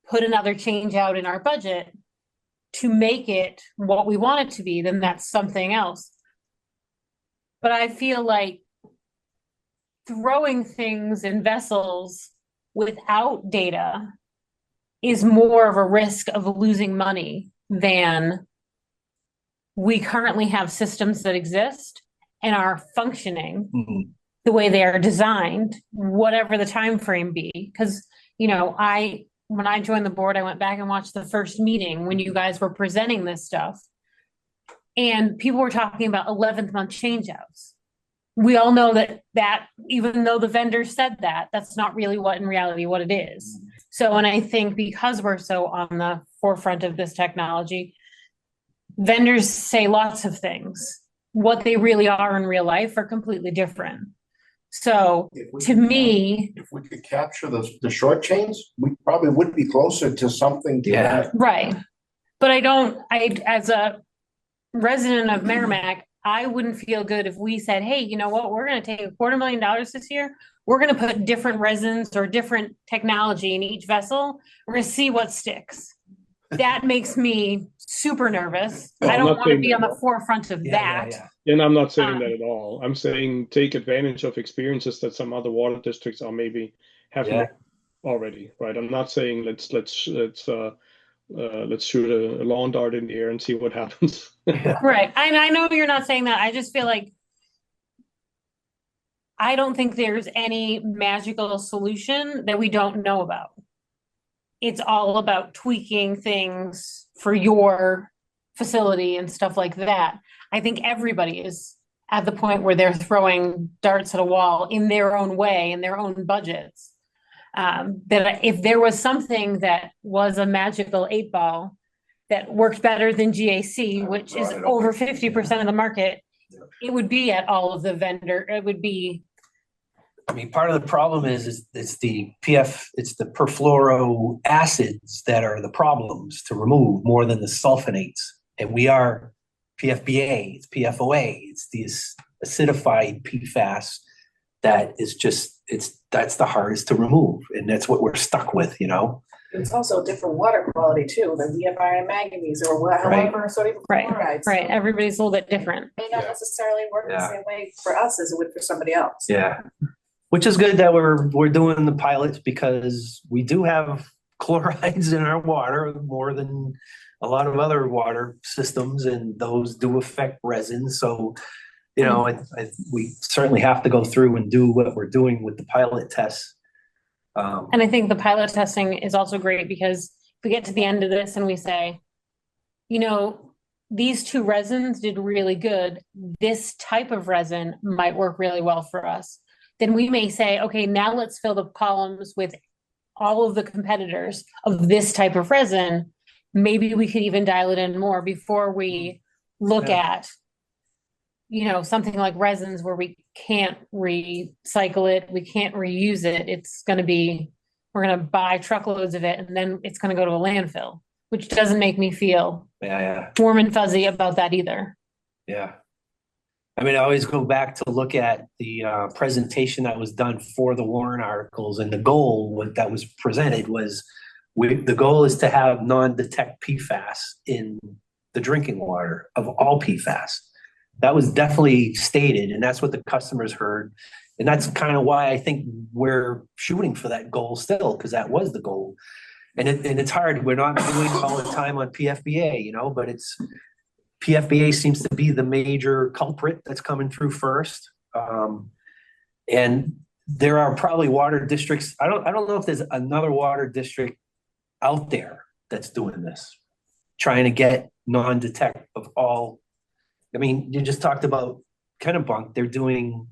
put another change out in our budget to make it what we want it to be, then that's something else. But I feel like throwing things in vessels without data is more of a risk of losing money than we currently have systems that exist and are functioning the way they are designed, whatever the time frame be. Because, when I joined the board, I went back and watched the first meeting when you guys were presenting this stuff. And people were talking about 11th month changeouts. We all know that even though the vendor said that, that's not really in reality what it is. So, and I think because we're so on the forefront of this technology, vendors say lots of things. What they really are in real life are completely different. So to me, if we could capture the short chains, we probably would be closer to something. Right. But as a resident of Merrimack, I wouldn't feel good if we said, hey, you know what, we're going to take $250,000 this year. We're going to put different resins or different technology in each vessel. We're going to see what sticks. That makes me super nervous. No, I I'm don't not want to saying be that on the at all. forefront of that. And I'm not saying that at all. I'm saying take advantage of experiences that some other water districts are maybe have made already, right? I'm not saying let's shoot a lawn dart in the air and see what happens. Right. And I know you're not saying that. I just feel like I don't think there's any magical solution that we don't know about. It's all about tweaking things for your facility and stuff like that. I think everybody is at the point where they're throwing darts at a wall in their own way, in their own budgets. That if there was something that was a magical 8-ball that worked better than GAC, which is over 50% of the market, it would be at all of the vendor. It would be. I mean, part of the problem is it's the perfluoro acids that are the problems to remove more than the sulfonates. And we are PFBA, it's PFOA, it's the acidified PFAS that is that's the hardest to remove. And that's what we're stuck with, It's also different water quality too, the DFI and manganese or however sodium chloride. Right. Everybody's a little bit different. May not necessarily work the same way for us as it would for somebody else. Yeah. Which is good that we're doing the pilots because we do have chlorides in our water more than a lot of other water systems, and those do affect resin. So, we certainly have to go through and do what we're doing with the pilot tests. And I think the pilot testing is also great because if we get to the end of this and we say, these two resins did really good, this type of resin might work really well for us. Then we may say, okay, now let's fill the columns with all of the competitors of this type of resin. Maybe we could even dial it in more before we look at, something like resins where we can't recycle it, we can't reuse it. We're going to buy truckloads of it and then it's going to go to a landfill, which doesn't make me feel warm and fuzzy about that either. Yeah. I mean, I always go back to look at the presentation that was done for the Warren articles, and the goal that was presented was the goal is to have non-detect PFAS in the drinking water of all PFAS. That was definitely stated, and that's what the customers heard. And that's kind of why I think we're shooting for that goal still, because that was the goal. And it's hard. We're not doing all the time on PFBA, but PFBA seems to be the major culprit that's coming through first. And there are probably water districts. I don't know if there's another water district out there that's doing this, trying to get non-detect of all. I mean, you just talked about Kennebunk. They're doing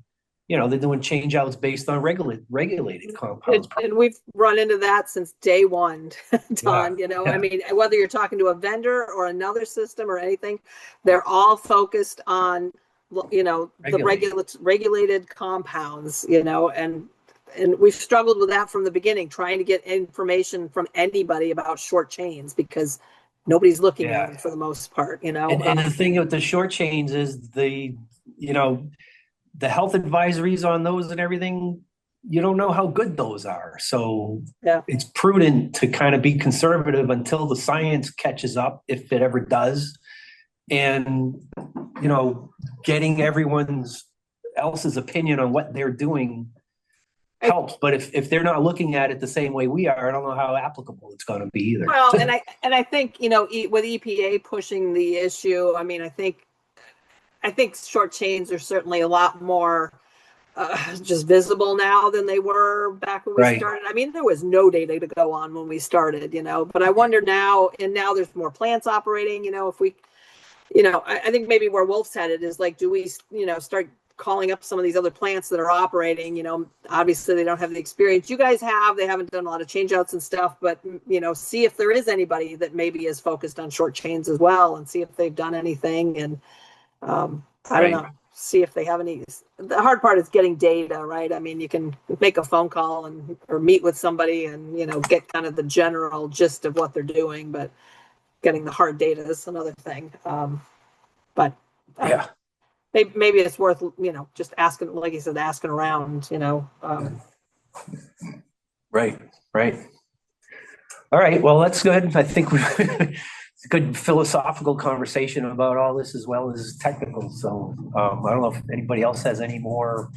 they're doing change outs based on regulated compounds. And we've run into that since day one, Don, Yeah. I mean, whether you're talking to a vendor or another system or anything, they're all focused on, the regulated compounds, and we've struggled with that from the beginning, trying to get information from anybody about short chains because nobody's looking at them for the most part, And the thing with the short chains is the health advisories on those and everything, you don't know how good those are. So it's prudent to kind of be conservative until the science catches up, if it ever does. And, getting everyone's else's opinion on what they're doing helps. But if they're not looking at it the same way we are, I don't know how applicable it's going to be either. Well, and I think, with EPA pushing the issue, I mean, I think short chains are certainly a lot more just visible now than they were back when we started. I mean, there was no data to go on when we started, but I wonder now, and now there's more plants operating, if we, I think maybe where Wolf's headed is like, do we, start calling up some of these other plants that are operating, obviously they don't have the experience you guys have. They haven't done a lot of change outs and stuff, but, see if there is anybody that maybe is focused on short chains as well and see if they've done anything. And, I don't know, see if they have any. The hard part is getting data, right? I mean, you can make a phone call or meet with somebody and, get kind of the general gist of what they're doing, but getting the hard data is another thing. But maybe it's worth, just asking, like you said, asking around, Right. All right, well, let's go ahead. I think it's a good philosophical conversation about all this as well as technical. So I don't know if anybody else has any more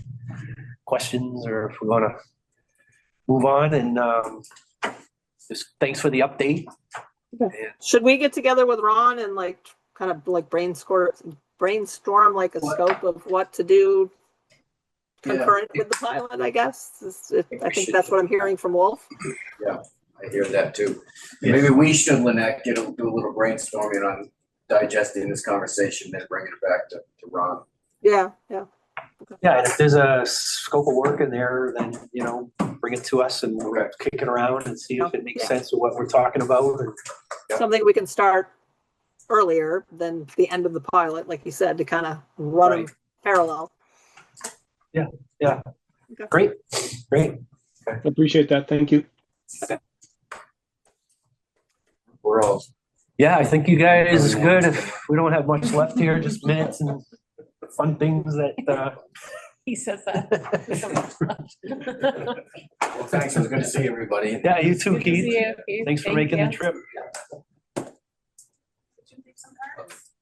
questions or if we want to move on. And just thanks for the update. Should we get together with Ron and kind of brainstorm like a scope of what to do concurrent with the pilot, I guess? I think that's what I'm hearing from Wolf. Yeah, I hear that too. Maybe we should, Lynette, do a little brainstorming on digesting this conversation, then bringing it back to Ron. Yeah. Yeah, and if there's a scope of work in there, then, bring it to us and we'll kick it around and see if it makes sense with what we're talking about. Something we can start earlier than the end of the pilot, like you said, to kind of run them parallel. Yeah. Okay. Great. I appreciate that. Thank you. Okay. We're all. Yeah, I think you guys is good. If we don't have much left here, just minutes and fun things that He says that. Well, thanks. It was good to see everybody. Yeah, you too, Good to Keith. see you. Thanks for Thank making you. the trip.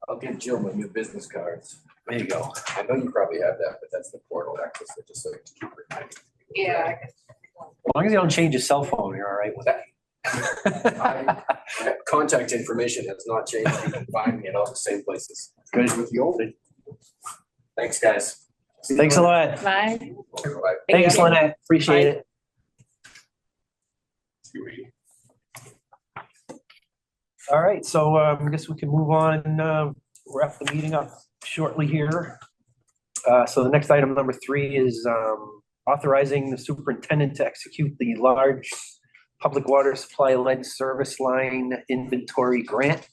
I'll give Jill my new business cards. There you go. I know you probably have that, but that's the portal access. I just like to keep reminding. Yeah. As long as you don't change your cell phone, you're all right with that. My contact information has not changed. You can find me in all the same places. Good. With the old. Thanks, guys. Thanks a lot. Bye. Bye. Thanks, Lynette. Appreciate it. All right, so I guess we can move on, wrap the meeting up shortly here. So the next item, number 3, is authorizing the superintendent to execute the large public water supply lead service line inventory grant.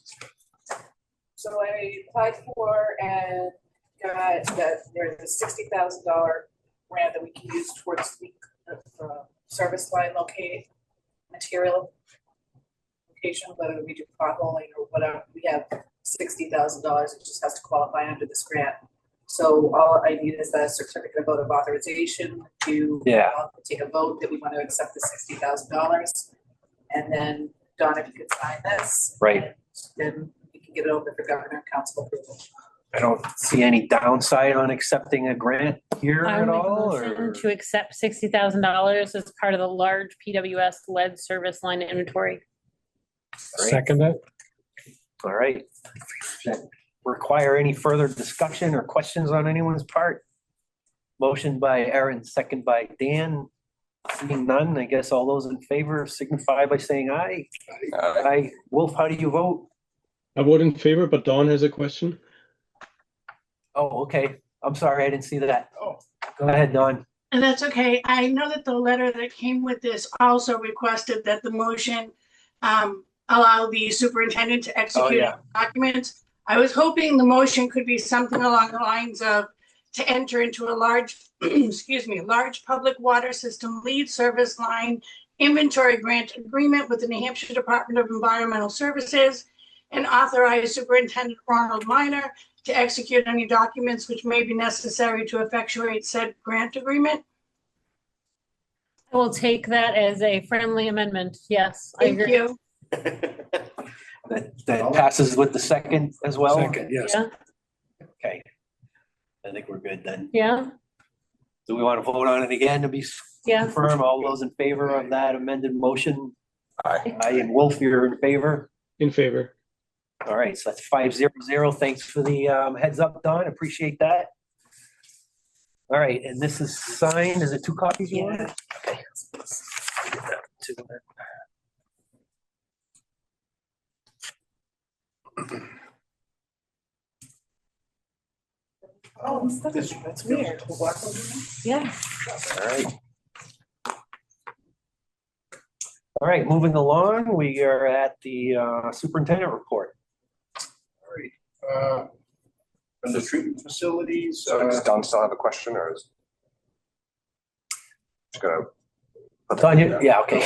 So I applied for and got that there's a $60,000 grant that we can use towards the service line material location, whether we do potholing or whatever. We have $60,000. It just has to qualify under this grant. So all I need is a certificate of vote of authorization to take a vote that we want to accept the $60,000. And then Don, if you could sign this. Right. Then we can get it over for governor and council approval. I don't see any downside on accepting a grant here I at would make a all. motion Or to accept $60,000 as part of the large PWS lead service line inventory. Second that. All right. Require any further discussion or questions on anyone's part? Motion by Aaron, second by Dan. Seeing none, I guess all those in favor signify by saying aye. Aye. Wolf, how do you vote? I vote in favor, but Dawn has a question. Oh, okay. I'm sorry, I didn't see that. Oh, Go ahead, Don. And that's okay. I know that the letter that came with this also requested that the motion allow the superintendent to execute documents. I was hoping the motion could be something along the lines of to enter into a large, large public water system lead service line inventory grant agreement with the New Hampshire Department of Environmental Services and authorize Superintendent Ronald Minor to execute any documents which may be necessary to effectuate said grant agreement. I will take that as a friendly amendment. Yes, I Thank agree. you. That passes with the second as well? Second, yes. Yeah, Okay. I think we're good then. yeah, Do we want to vote on it again to be yeah. confirmed? All those in favor of that amended motion? Aye. Aye, and Wolf, you're in favor? In favor. All right, so that's 5-0. Thanks for the heads up, Don. Appreciate that. All right, and this is signed. Is it 2 copies you want? Okay. Get that to them. Oh, that's weird. Yeah. All right. All right, moving along, we are at the superintendent report. And the treatment facilities, Does Don still have a question or is? Just gonna. Don, yeah, okay.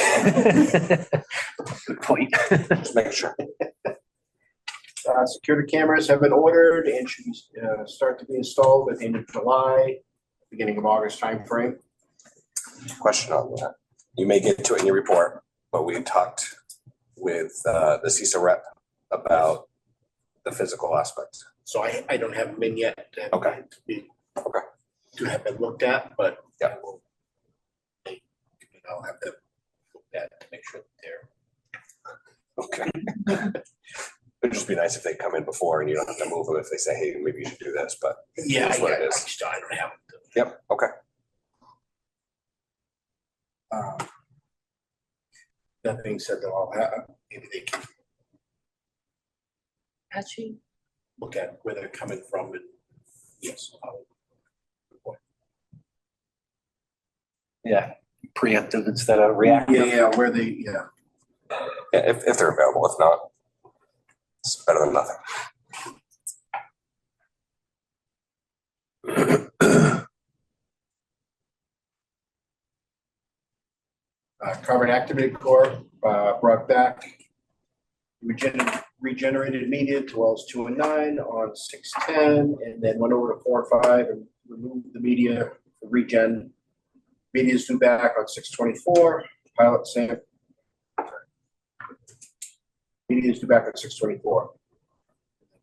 Good point. Just making sure. security cameras have been ordered and should start to be installed at the end of July, beginning of August timeframe. Question on that. You may get to it in your report, but we talked with the CISA rep about the physical aspects. So I don't have them in yet. Okay. To have been looked at, but yeah, I'll have them looked at to make sure that they're okay. It'd just be nice if they come in before and you don't have to move them if they say, hey, maybe you should do this, but yeah, that's what it is. I don't have them. Yep. Okay. That being said, though, I'll have, maybe they can Actually, look at where they're coming from and yes. Yeah, preemptive instead of reactive. Yeah, where they, yeah. Yeah, if they're available. If not, it's better than nothing. Carbon activated core brought back regenerated media to wells 2 and 9 on 610, and then went over to 4 and 5 and removed the media for regen. Media is due back on 624. Pilot sample. Media is due back on 624.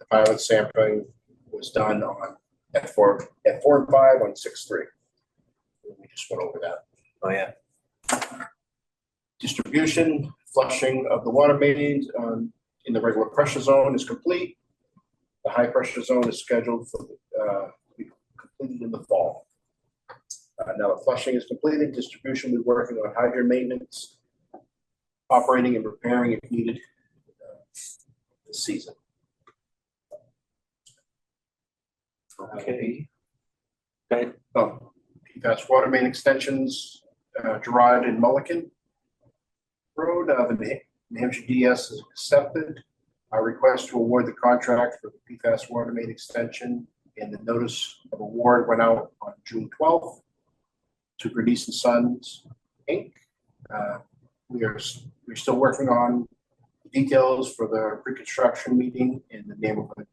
The pilot sampling was done on at 4 and 5 on 6-3. We just went over that. Oh yeah. Distribution, flushing of the water mains in the regular pressure zone is complete. The high pressure zone is scheduled for to be completed in the fall. Now the flushing is completed, distribution will be working on hydrant maintenance, operating and repairing if needed this season. Okay. PFAS water main extensions, Gerard and Mulligan Road, the New Hampshire DS has accepted our request to award the contract for the PFAS water main extension, and the notice of award went out on June 12th to Bernice and Sons, Inc. We're still working on the details for the pre-construction meeting in the name of an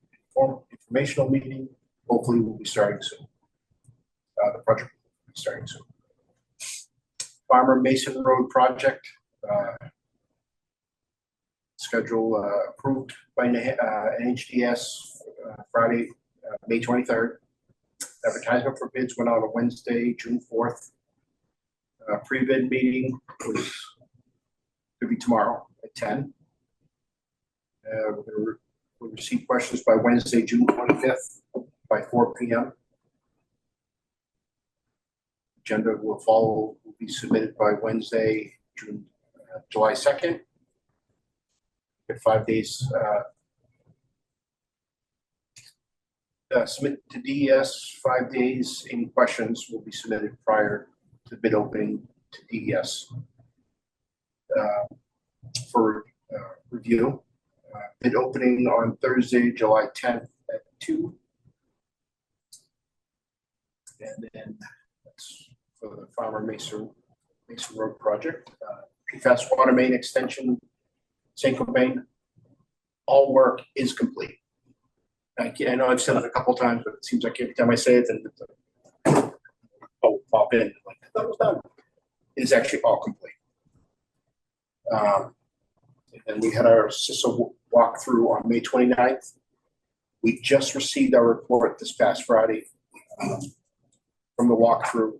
informational meeting. Hopefully we'll be starting soon. The project will be starting soon. Farmer Mason Road project schedule approved by NHDS Friday, May 23rd. Advertisement for bids went out on Wednesday, June 4th. Pre-bid meeting was to be tomorrow at 10. We'll receive questions by Wednesday, June 25th by 4 p.m. Agenda will be submitted by Wednesday, July 2nd. Get 5 days. submit to DES 5 days. Any questions will be submitted prior to bid opening to DES for review. Bid opening on Thursday, July 10th at 2. And then that's for the Farmer Mason Road project. PFAS water main extension, St. Cobain. All work is complete. I know I've said it a couple times, but it seems like every time I say it, then pop in like that was done. It is actually all complete. And we had our CISA walkthrough on May 29th. We just received our report this past Friday from the walkthrough,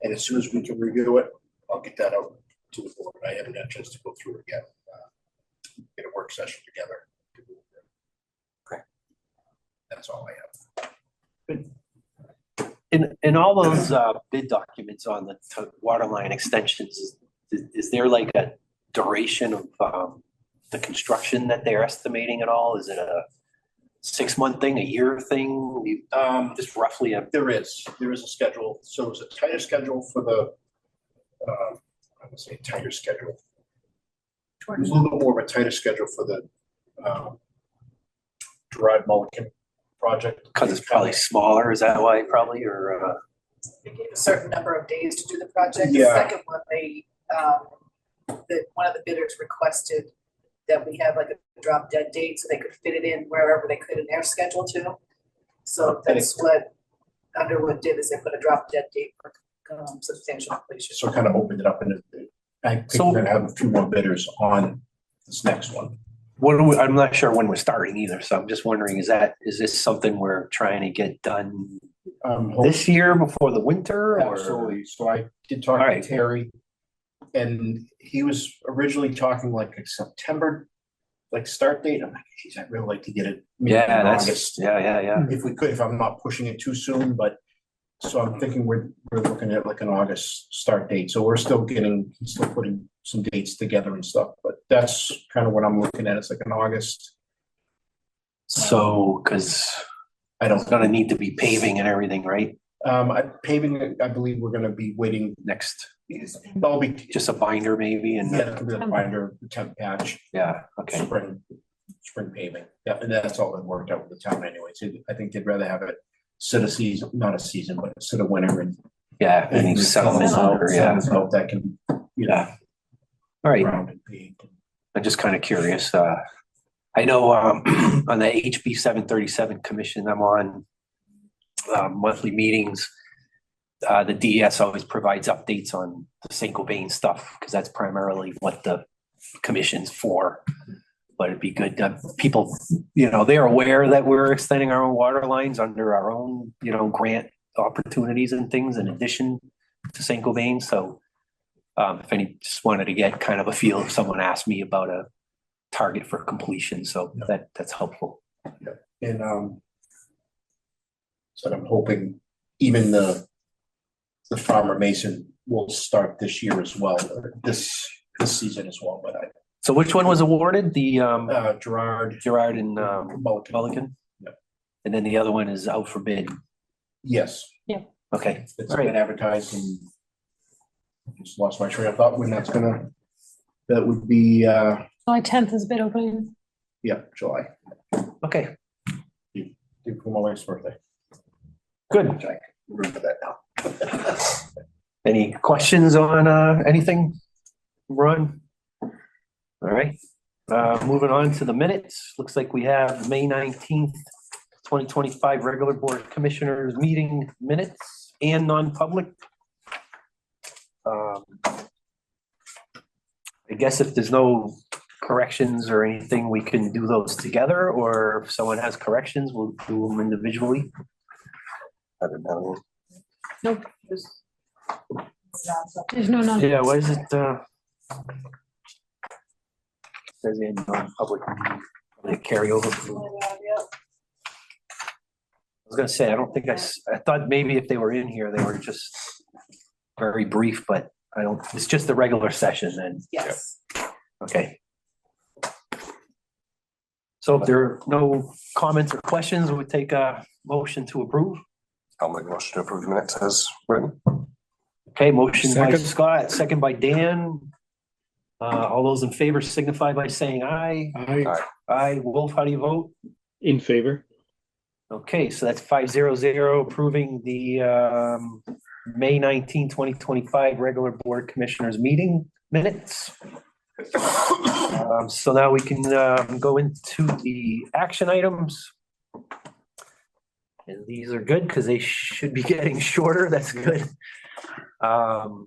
and as soon as we can review it, I'll get that out to the board. I haven't had a chance to go through it yet. Get a work session together. Okay. That's all I have. Good. In all those bid documents on the water line extensions, is there like a duration of the construction that they're estimating at all? Is it a 6-month thing, a year thing? Just roughly There is a schedule. So it's a tighter schedule for the, I would say tighter schedule. There's a little bit more of a tighter schedule for the Gerard Mulligan project. Because it's probably smaller, is that why probably, or? They gave a certain number of days to do the project. The Yeah. second one, one of the bidders requested that we have like a drop dead date so they could fit it in wherever they could in their schedule too. So that's what Underwood did, is they put a drop dead date for substantial completion. So kind of opened it up, and I think we're gonna have a few more bidders on this next one. I'm not sure when we're starting either, so I'm just wondering, is this something we're trying to get done this year before the winter? Or? Absolutely. So I did talk to Terry, and he was originally talking like a September start date. I'm like, geez, I'd really like to get it maybe in August. Yeah. If we could, if I'm not pushing it too soon, but so I'm thinking we're looking at like an August start date. So he's still putting some dates together and stuff, but that's kind of what I'm looking at. It's like an August. So, because it's gonna need to be paving and everything, right? Paving, I believe we're gonna be waiting next. That'll be just a binder maybe, and yeah, it'll be a binder, temp patch. Yeah, okay. Spring paving. Yeah, and that's all that worked out with the town anyway. So I think they'd rather have it sit a season, not a season, but sit a winter and any settlement or that can all right. I'm just kind of curious. I know on the HB 737 commission, I'm on monthly meetings. The DES always provides updates on the St. Cobain stuff because that's primarily what the commission's for. But it'd be good to people, they're aware that we're extending our own water lines under our own, grant opportunities and things in addition to St. Cobain. So if any just wanted to get kind of a feel if someone asked me about a target for completion. So that's helpful. Yeah. And so I'm hoping even the Farmer Mason will start this year as well, this season as well. But so which one was awarded? The Gerard and Mulligan. Yeah. And then the other one is out for bid. Yes. Yeah. Okay. It's been advertised, and I just lost my train of thought when that would be July 10th is bid opening. Yeah, July. Okay. For my wife's birthday. Good. I remember that now. Any questions on anything, Ron? All right. Moving on to the minutes. Looks like we have May 19th, 2025 regular board of commissioners meeting minutes and non-public. I guess if there's no corrections or anything, we can do those together, or if someone has corrections, we'll do them individually. I don't know. Nope. There's no non. Yeah, what is it? Says in non-public carryover. Yeah. I was gonna say, I don't think I thought maybe if they were in here, they were just very brief, but I don't, it's just the regular session then. Yes. Okay. So if there are no comments or questions, we'll take a motion to approve. I'll make a motion to approve the minutes as written. Okay, motion by Second. Scott, second by Dan. All those in favor signify by saying aye. Aye. Aye. Wolf, how do you vote? In favor. Okay, so that's 500 approving the May 19, 2025 regular board commissioners meeting minutes. So now we can go into the action items. And these are good because they should be getting shorter. That's good. All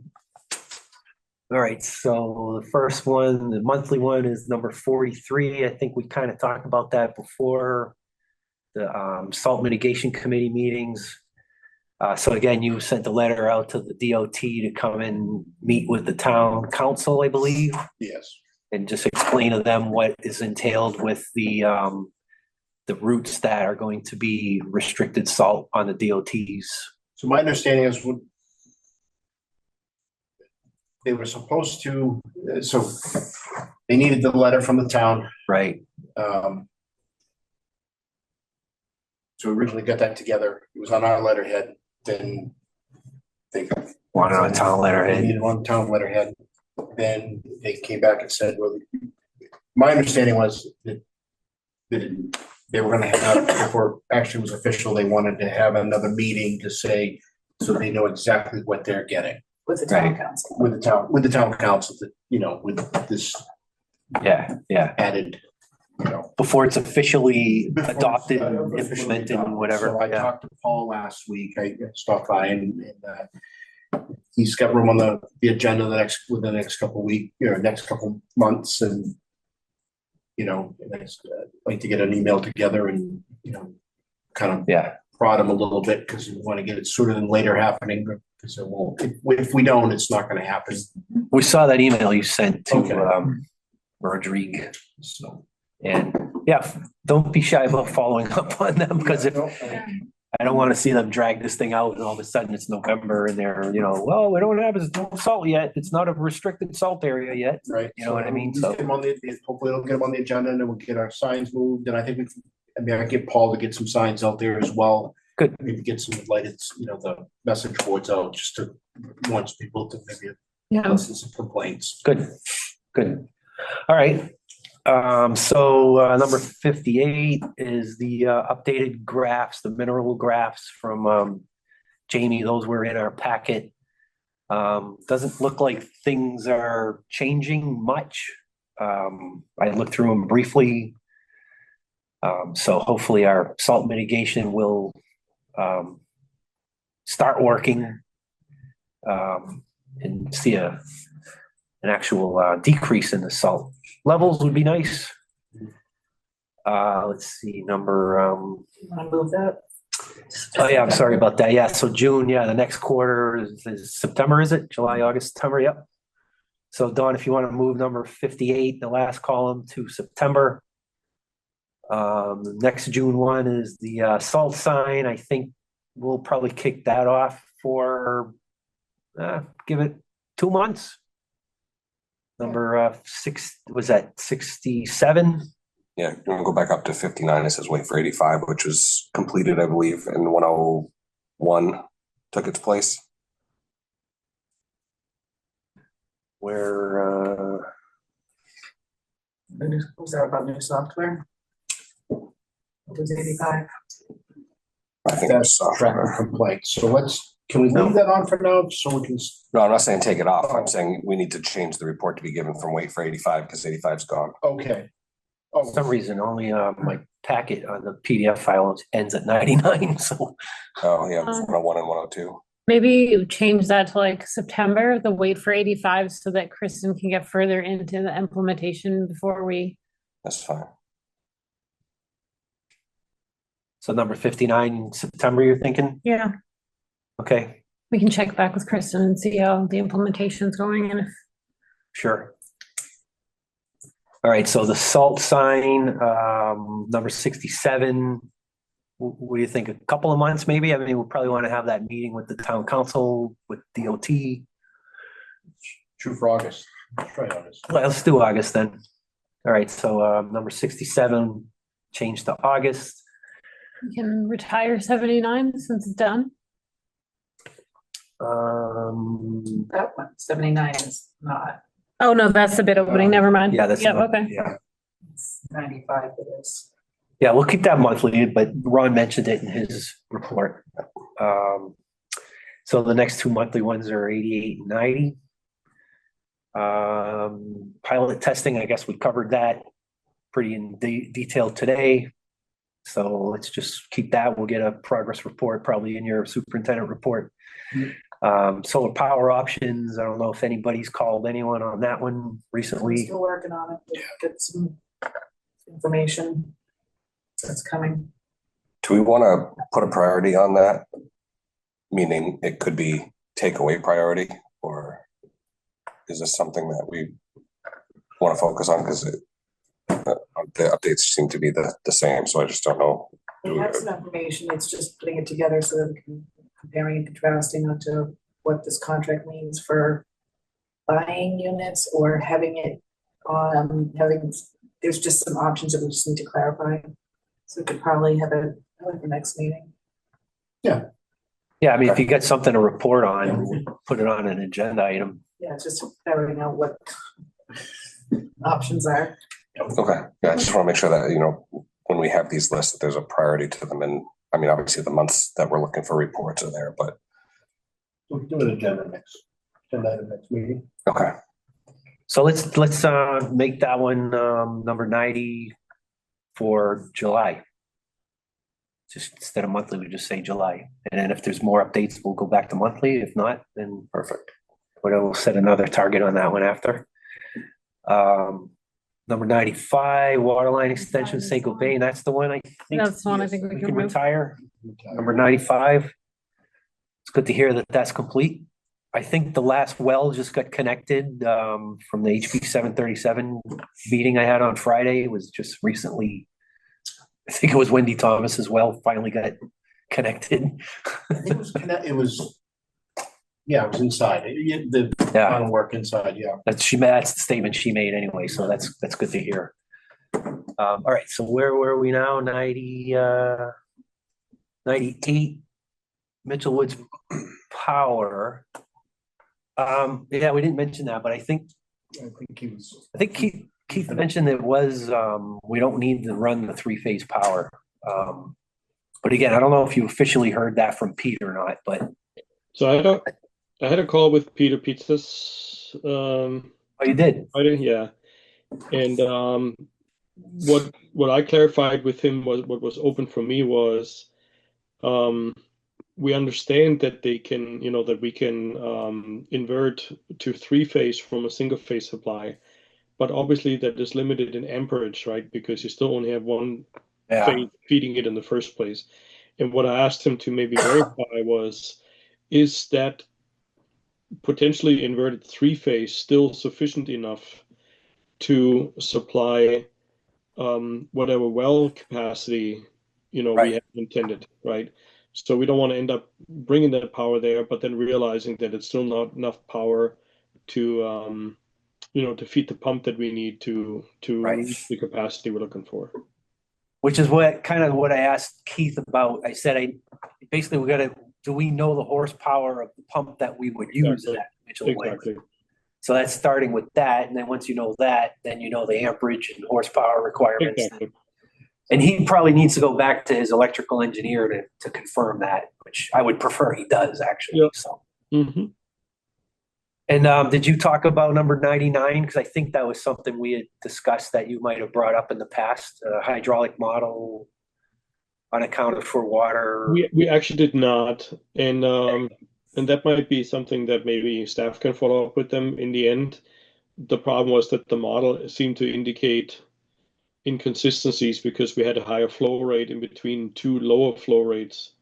right, so the first one, the monthly one is number 43. I think we kind of talked about that before the salt mitigation committee meetings. So again, you sent a letter out to the DOT to come and meet with the town council, I believe, Yes. and just explain to them what is entailed with the routes that are going to be restricted salt on the DOTs. So my understanding is when they were supposed to, so they needed the letter from the town. Right. So we originally got that together. It was on our letterhead. Then they Wanted on town they letterhead. needed on town letterhead. Then they came back and said, well, my understanding was that they were going to have, before actually was official, they wanted to have another meeting to say, so they know exactly what they're getting With the town Right. council. with the town council, that, you know, with this Yeah, yeah. added, you know. Before it's officially Before it's, adopted, officially implemented, done. and whatever. So I Yeah. talked to Paul last week. I stopped by and he's got room on the agenda within the next couple of weeks, next couple months, and I'd like to get an email together and kind of Yeah. prod him a little bit because we want to get it sooner than later happening. Because it won't. If we don't, it's not going to happen. We saw that email you sent to Okay. Rodrigue. So. And yeah, don't be shy about following up on them because if I don't want to see them drag this thing out and all of a sudden it's November and they're, well, we don't have no salt yet. It's not a restricted salt area yet. Right. You know what I mean? So hopefully it'll get them on the agenda and then we'll get our signs moved. And I think I get Paul to get some signs out there as well. Good. Maybe get some lighted, the message boards out just to want people to maybe listen to some complaints. Good. All right. So number 58 is the updated graphs, the mineral graphs from Jamie. Those were in our packet. Doesn't look like things are changing much. I looked through them briefly. So hopefully our salt mitigation will start working and see an actual decrease in the salt levels would be nice. Let's see, number Want to move that? oh yeah, I'm sorry about that. Yeah, so June, the next quarter is September, is it? July, August, September, yep. So Dawn, if you want to move number 58, the last column, to September. The next June one is the salt sign. I think we'll probably kick that off for give it 2 months. Number 67? Yeah, you want to go back up to 59, it says wait for 85, which was completed, I believe, and 101 took its place. Where Was that about new software? It was 85. I think That's it's traffic complaints. So can we leave that on for now so we can? No, I'm not saying take it off. I'm saying we need to change the report to be given from wait for 85 because 85's gone. Okay. for some reason only my packet on the PDF file ends at 99. So Oh, yeah, it's 101 and 102. Maybe change that to like September, the wait for 85, so that Kristen can get further into the implementation before we. That's fine. So number 59, September, you're thinking? Yeah, Okay, we can check back with Kristen and see how the implementation's going and if. sure. All right, so the salt sign, number 67. What do you think? A couple of months, maybe? I mean, we'll probably want to have that meeting with the town council, with DOT. True for August. Let's try August. Well, let's do August then. All right, so number 67, change to August. You can retire 79 since it's done. That one, 79 is not, Oh, no, that's the bid opening. Never mind. Yeah, that's. Yep, okay. Yeah. it's 95 for this. Yeah, we'll keep that monthly, but Ron mentioned it in his report. So the next two monthly ones are 88 and 90. Pilot testing, I guess we covered that pretty in detail today. So let's just keep that. We'll get a progress report probably in your superintendent report. Solar power options. I don't know if anybody's called anyone on that one We're recently. still working on it, we'll get some information that's coming. Do we want to put a priority on that? Meaning it could be takeaway priority, or is this something that we want to focus on? Because the updates seem to be the same, so I just don't know. We have some information, it's just putting it together so that we can comparing and contrasting onto what this contract means for buying units or having it there's just some options that we just need to clarify. So we could probably have it at the next meeting. Yeah, I mean, if you got something to report on, we'll put it on an agenda item. Yeah, it's just figuring out what options are. Okay, yeah, I just want to make sure that, when we have these lists, that there's a priority to them. And I mean, obviously the months that we're looking for reports are there, but. We'll do an agenda next meeting. Okay. So let's make that one number 90 for July. Just instead of monthly, we just say July. And then if there's more updates, we'll go back to monthly. If not, then perfect. We'll set another target on that one after. Number 95, waterline extension, St. Gobain. That's the one I think. That's the one I think we can retire. Number 95. It's good to hear that that's complete. I think the last well just got connected from the HB 737 meeting I had on Friday. It was just recently. I think it was Wendy Thomas as well, finally got connected. I think it was inside. The final work inside, yeah. That's the statement she made anyway, so that's good to hear. All right, so where were we now? 98 Mitchell Woods Power. Yeah, we didn't mention that, but I think Keith mentioned it was we don't need to run the three-phase power. But again, I don't know if you officially heard that from Pete or not, but So I had a call with Peter Pizzas. Oh, you did? Yeah. And what I clarified with him was what was open for me was we understand that they can, that we can invert to three-phase from a single-phase supply, but obviously that is limited in amperage, right? Because you still only have one phase feeding it in the first place. And what I asked him to maybe verify was, is that potentially inverted three-phase still sufficient enough to supply whatever well capacity we have intended, right? So we don't want to end up bringing that power there, but then realizing that it's still not enough power to to feed the pump that we need to reach the capacity we're looking for. Which is what I asked Keith about. I said, basically do we know the horsepower of the pump that we would use at Mitchell Woods? Exactly. So that's starting with that, and then once you know that, then you know the amperage and horsepower requirements. Exactly. And he probably needs to go back to his electrical engineer to confirm that, which I would prefer he does actually. Yep. So. Mm-hmm. And did you talk about number 99? Because I think that was something we had discussed that you might have brought up in the past, hydraulic model unaccounted for water. We actually did not, and that might be something that maybe staff can follow up with them in the end. The problem was that the model seemed to indicate inconsistencies because we had a higher flow rate in between two lower flow rates.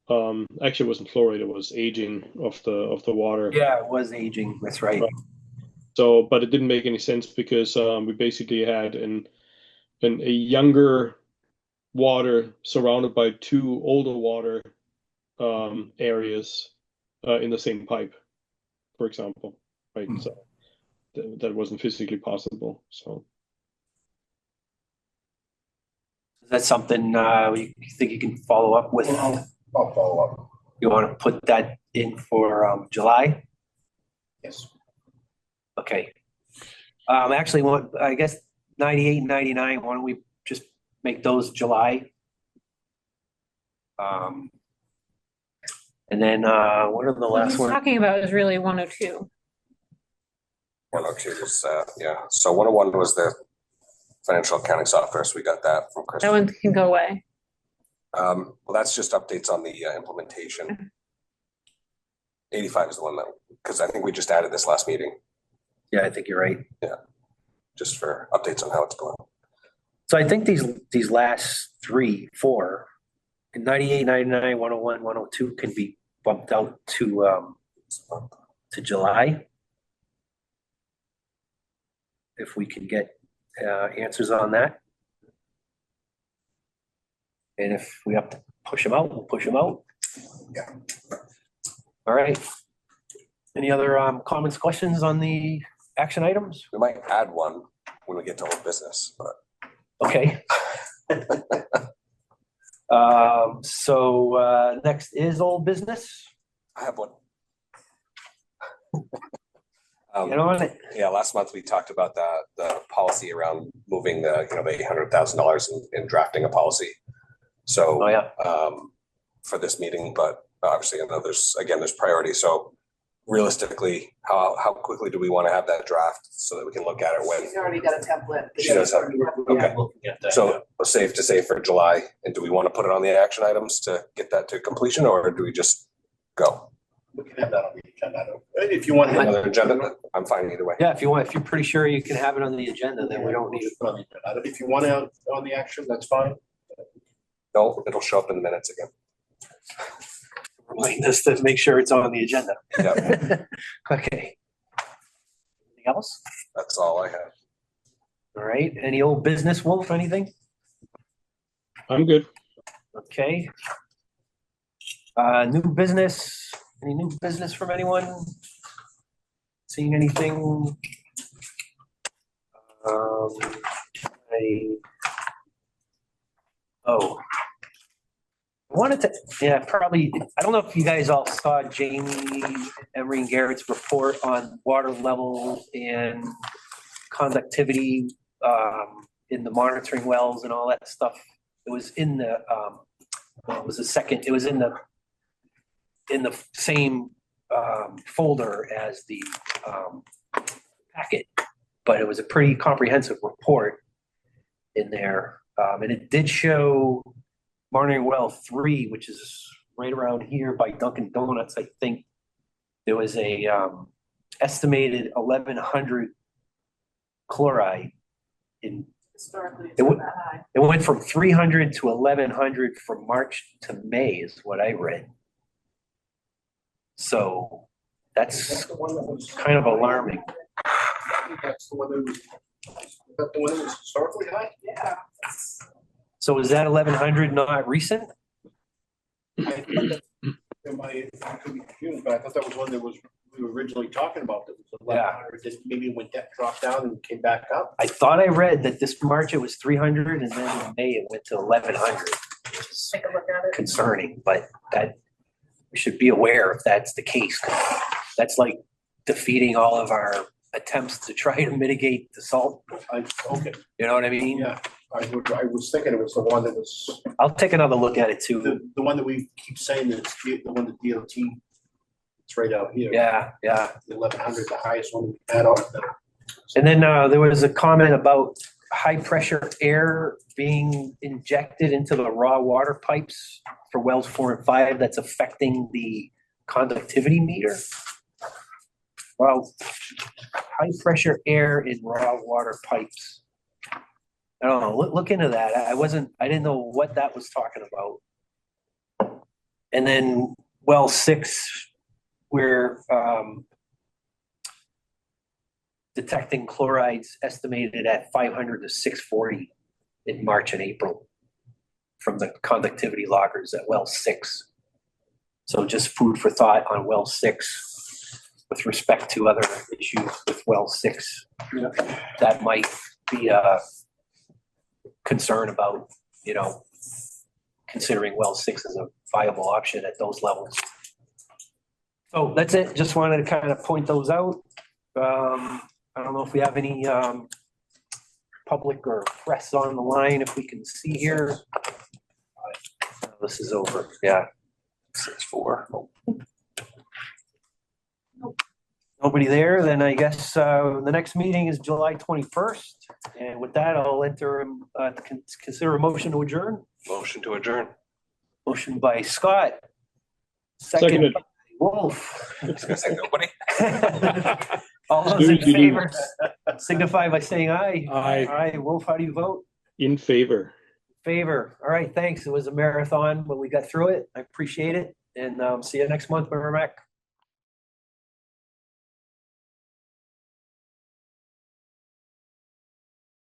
Actually, it wasn't flow rate; it was aging of the water. Yeah, it was aging. That's right. So, but it didn't make any sense because we basically had a younger water surrounded by two older water areas in the same pipe, for example, right? So that wasn't physically possible. So. Is that something you think you can follow up with? I'll follow up. You want to put that in for July? Yes. Okay. Actually, I guess 98 and 99, why don't we just make those July? And then what are the What last he's one? talking about is really 102. 102 is, yeah, so 101 was the financial accounting software, so we got that from Chris. That one can go away. Well, that's just updates on the implementation. 85 is the one that, because I think we just added this last meeting, Yeah, I think you're right. just for updates on how it's going. So I think these last 3, 4, 98, 99, 101, 102 can be bumped out to July. If we can get answers on that. And if we have to push them out, we'll push them out. Yeah. All right. Any other comments, questions on the action items? We might add one when we get to old business, but Okay. So next is old business. I have one. Get on it. Yeah, last month we talked about the policy around moving the $800,000 in drafting a policy. So Oh, yeah. for this meeting, but obviously I know there's priority. So realistically, how quickly do we want to have that draft so that we can look at it when? She's already got a template. She does have- Okay. Looking at that. So safe to say for July, and do we want to put it on the action items to get that to completion, or do we just go? We can have that on the agenda. If you want. Another agenda, I'm fine either way. Yeah, if you're pretty sure you can have it on the agenda, then we don't need it. Put on the agenda. If you want it on the action, that's fine. No, it'll show up in the minutes again. Remind us to make sure it's on the agenda. Yeah, Okay. Anything else? that's all I have. All right. Any old business, Wolf? Anything? I'm good. Okay. New business. Any new business from anyone? Seeing anything? I wanted to, probably, I don't know if you guys all saw Jamie, Emery and Garrett's report on water level and conductivity in the monitoring wells and all that stuff. It was in the, it was in the same folder as the packet, but it was a pretty comprehensive report in there. And it did show monitoring well 3, which is right around here by Dunkin' Donuts. I think there was a estimated 1,100 chloride in. Historically, it's It not would- that high. It went from 300 to 1,100 from March to May is what I read. So that's the one that was kind of alarming. That's the one that was. Is that the one that was historically high? Yeah. So is that 1,100 not recent? I could be confused, but I thought that was one that we were originally talking about. That was 1,100. That maybe when that dropped down and came back up. I thought I read that this March it was 300 and then in May it went to 1,100, which is Take a look at it. concerning, but that we should be aware if that's the case. That's like defeating all of our attempts to try to mitigate the salt. Okay, You know what I mean? yeah. I was thinking it was the one that was, I'll take another look at it too. the one that we keep saying that it's the one that DOT, it's right out here. Yeah. The 1,100, the highest one we had out there. And then there was a comment about high pressure air being injected into the raw water pipes for wells 4 and 5 that's affecting the conductivity meter. Well, high pressure air in raw water pipes. I don't know, look into that. I didn't know what that was talking about. And then well 6, we're detecting chlorides estimated at 500 to 640 in March and April from the conductivity loggers at well 6. So just food for thought on well 6 with respect to other issues with well 6. That might be a concern about considering well 6 as a viable option at those levels. So that's it. Just wanted to kind of point those out. I don't know if we have any public or press on the line, if we can see here. This is over, yeah. 6-4. Nobody there, then I guess the next meeting is July 21st. And with that, I'll consider a motion to adjourn. Motion to adjourn. Motion by Scott. Seconded. By Wolf. I was gonna say nobody. All those in Scooby-Doo. favor signify by saying aye. Aye. Aye. Wolf, how do you vote? In favor. Favor. All right, thanks. It was a marathon, but we got through it. I appreciate it. And see you next month, Merrimack.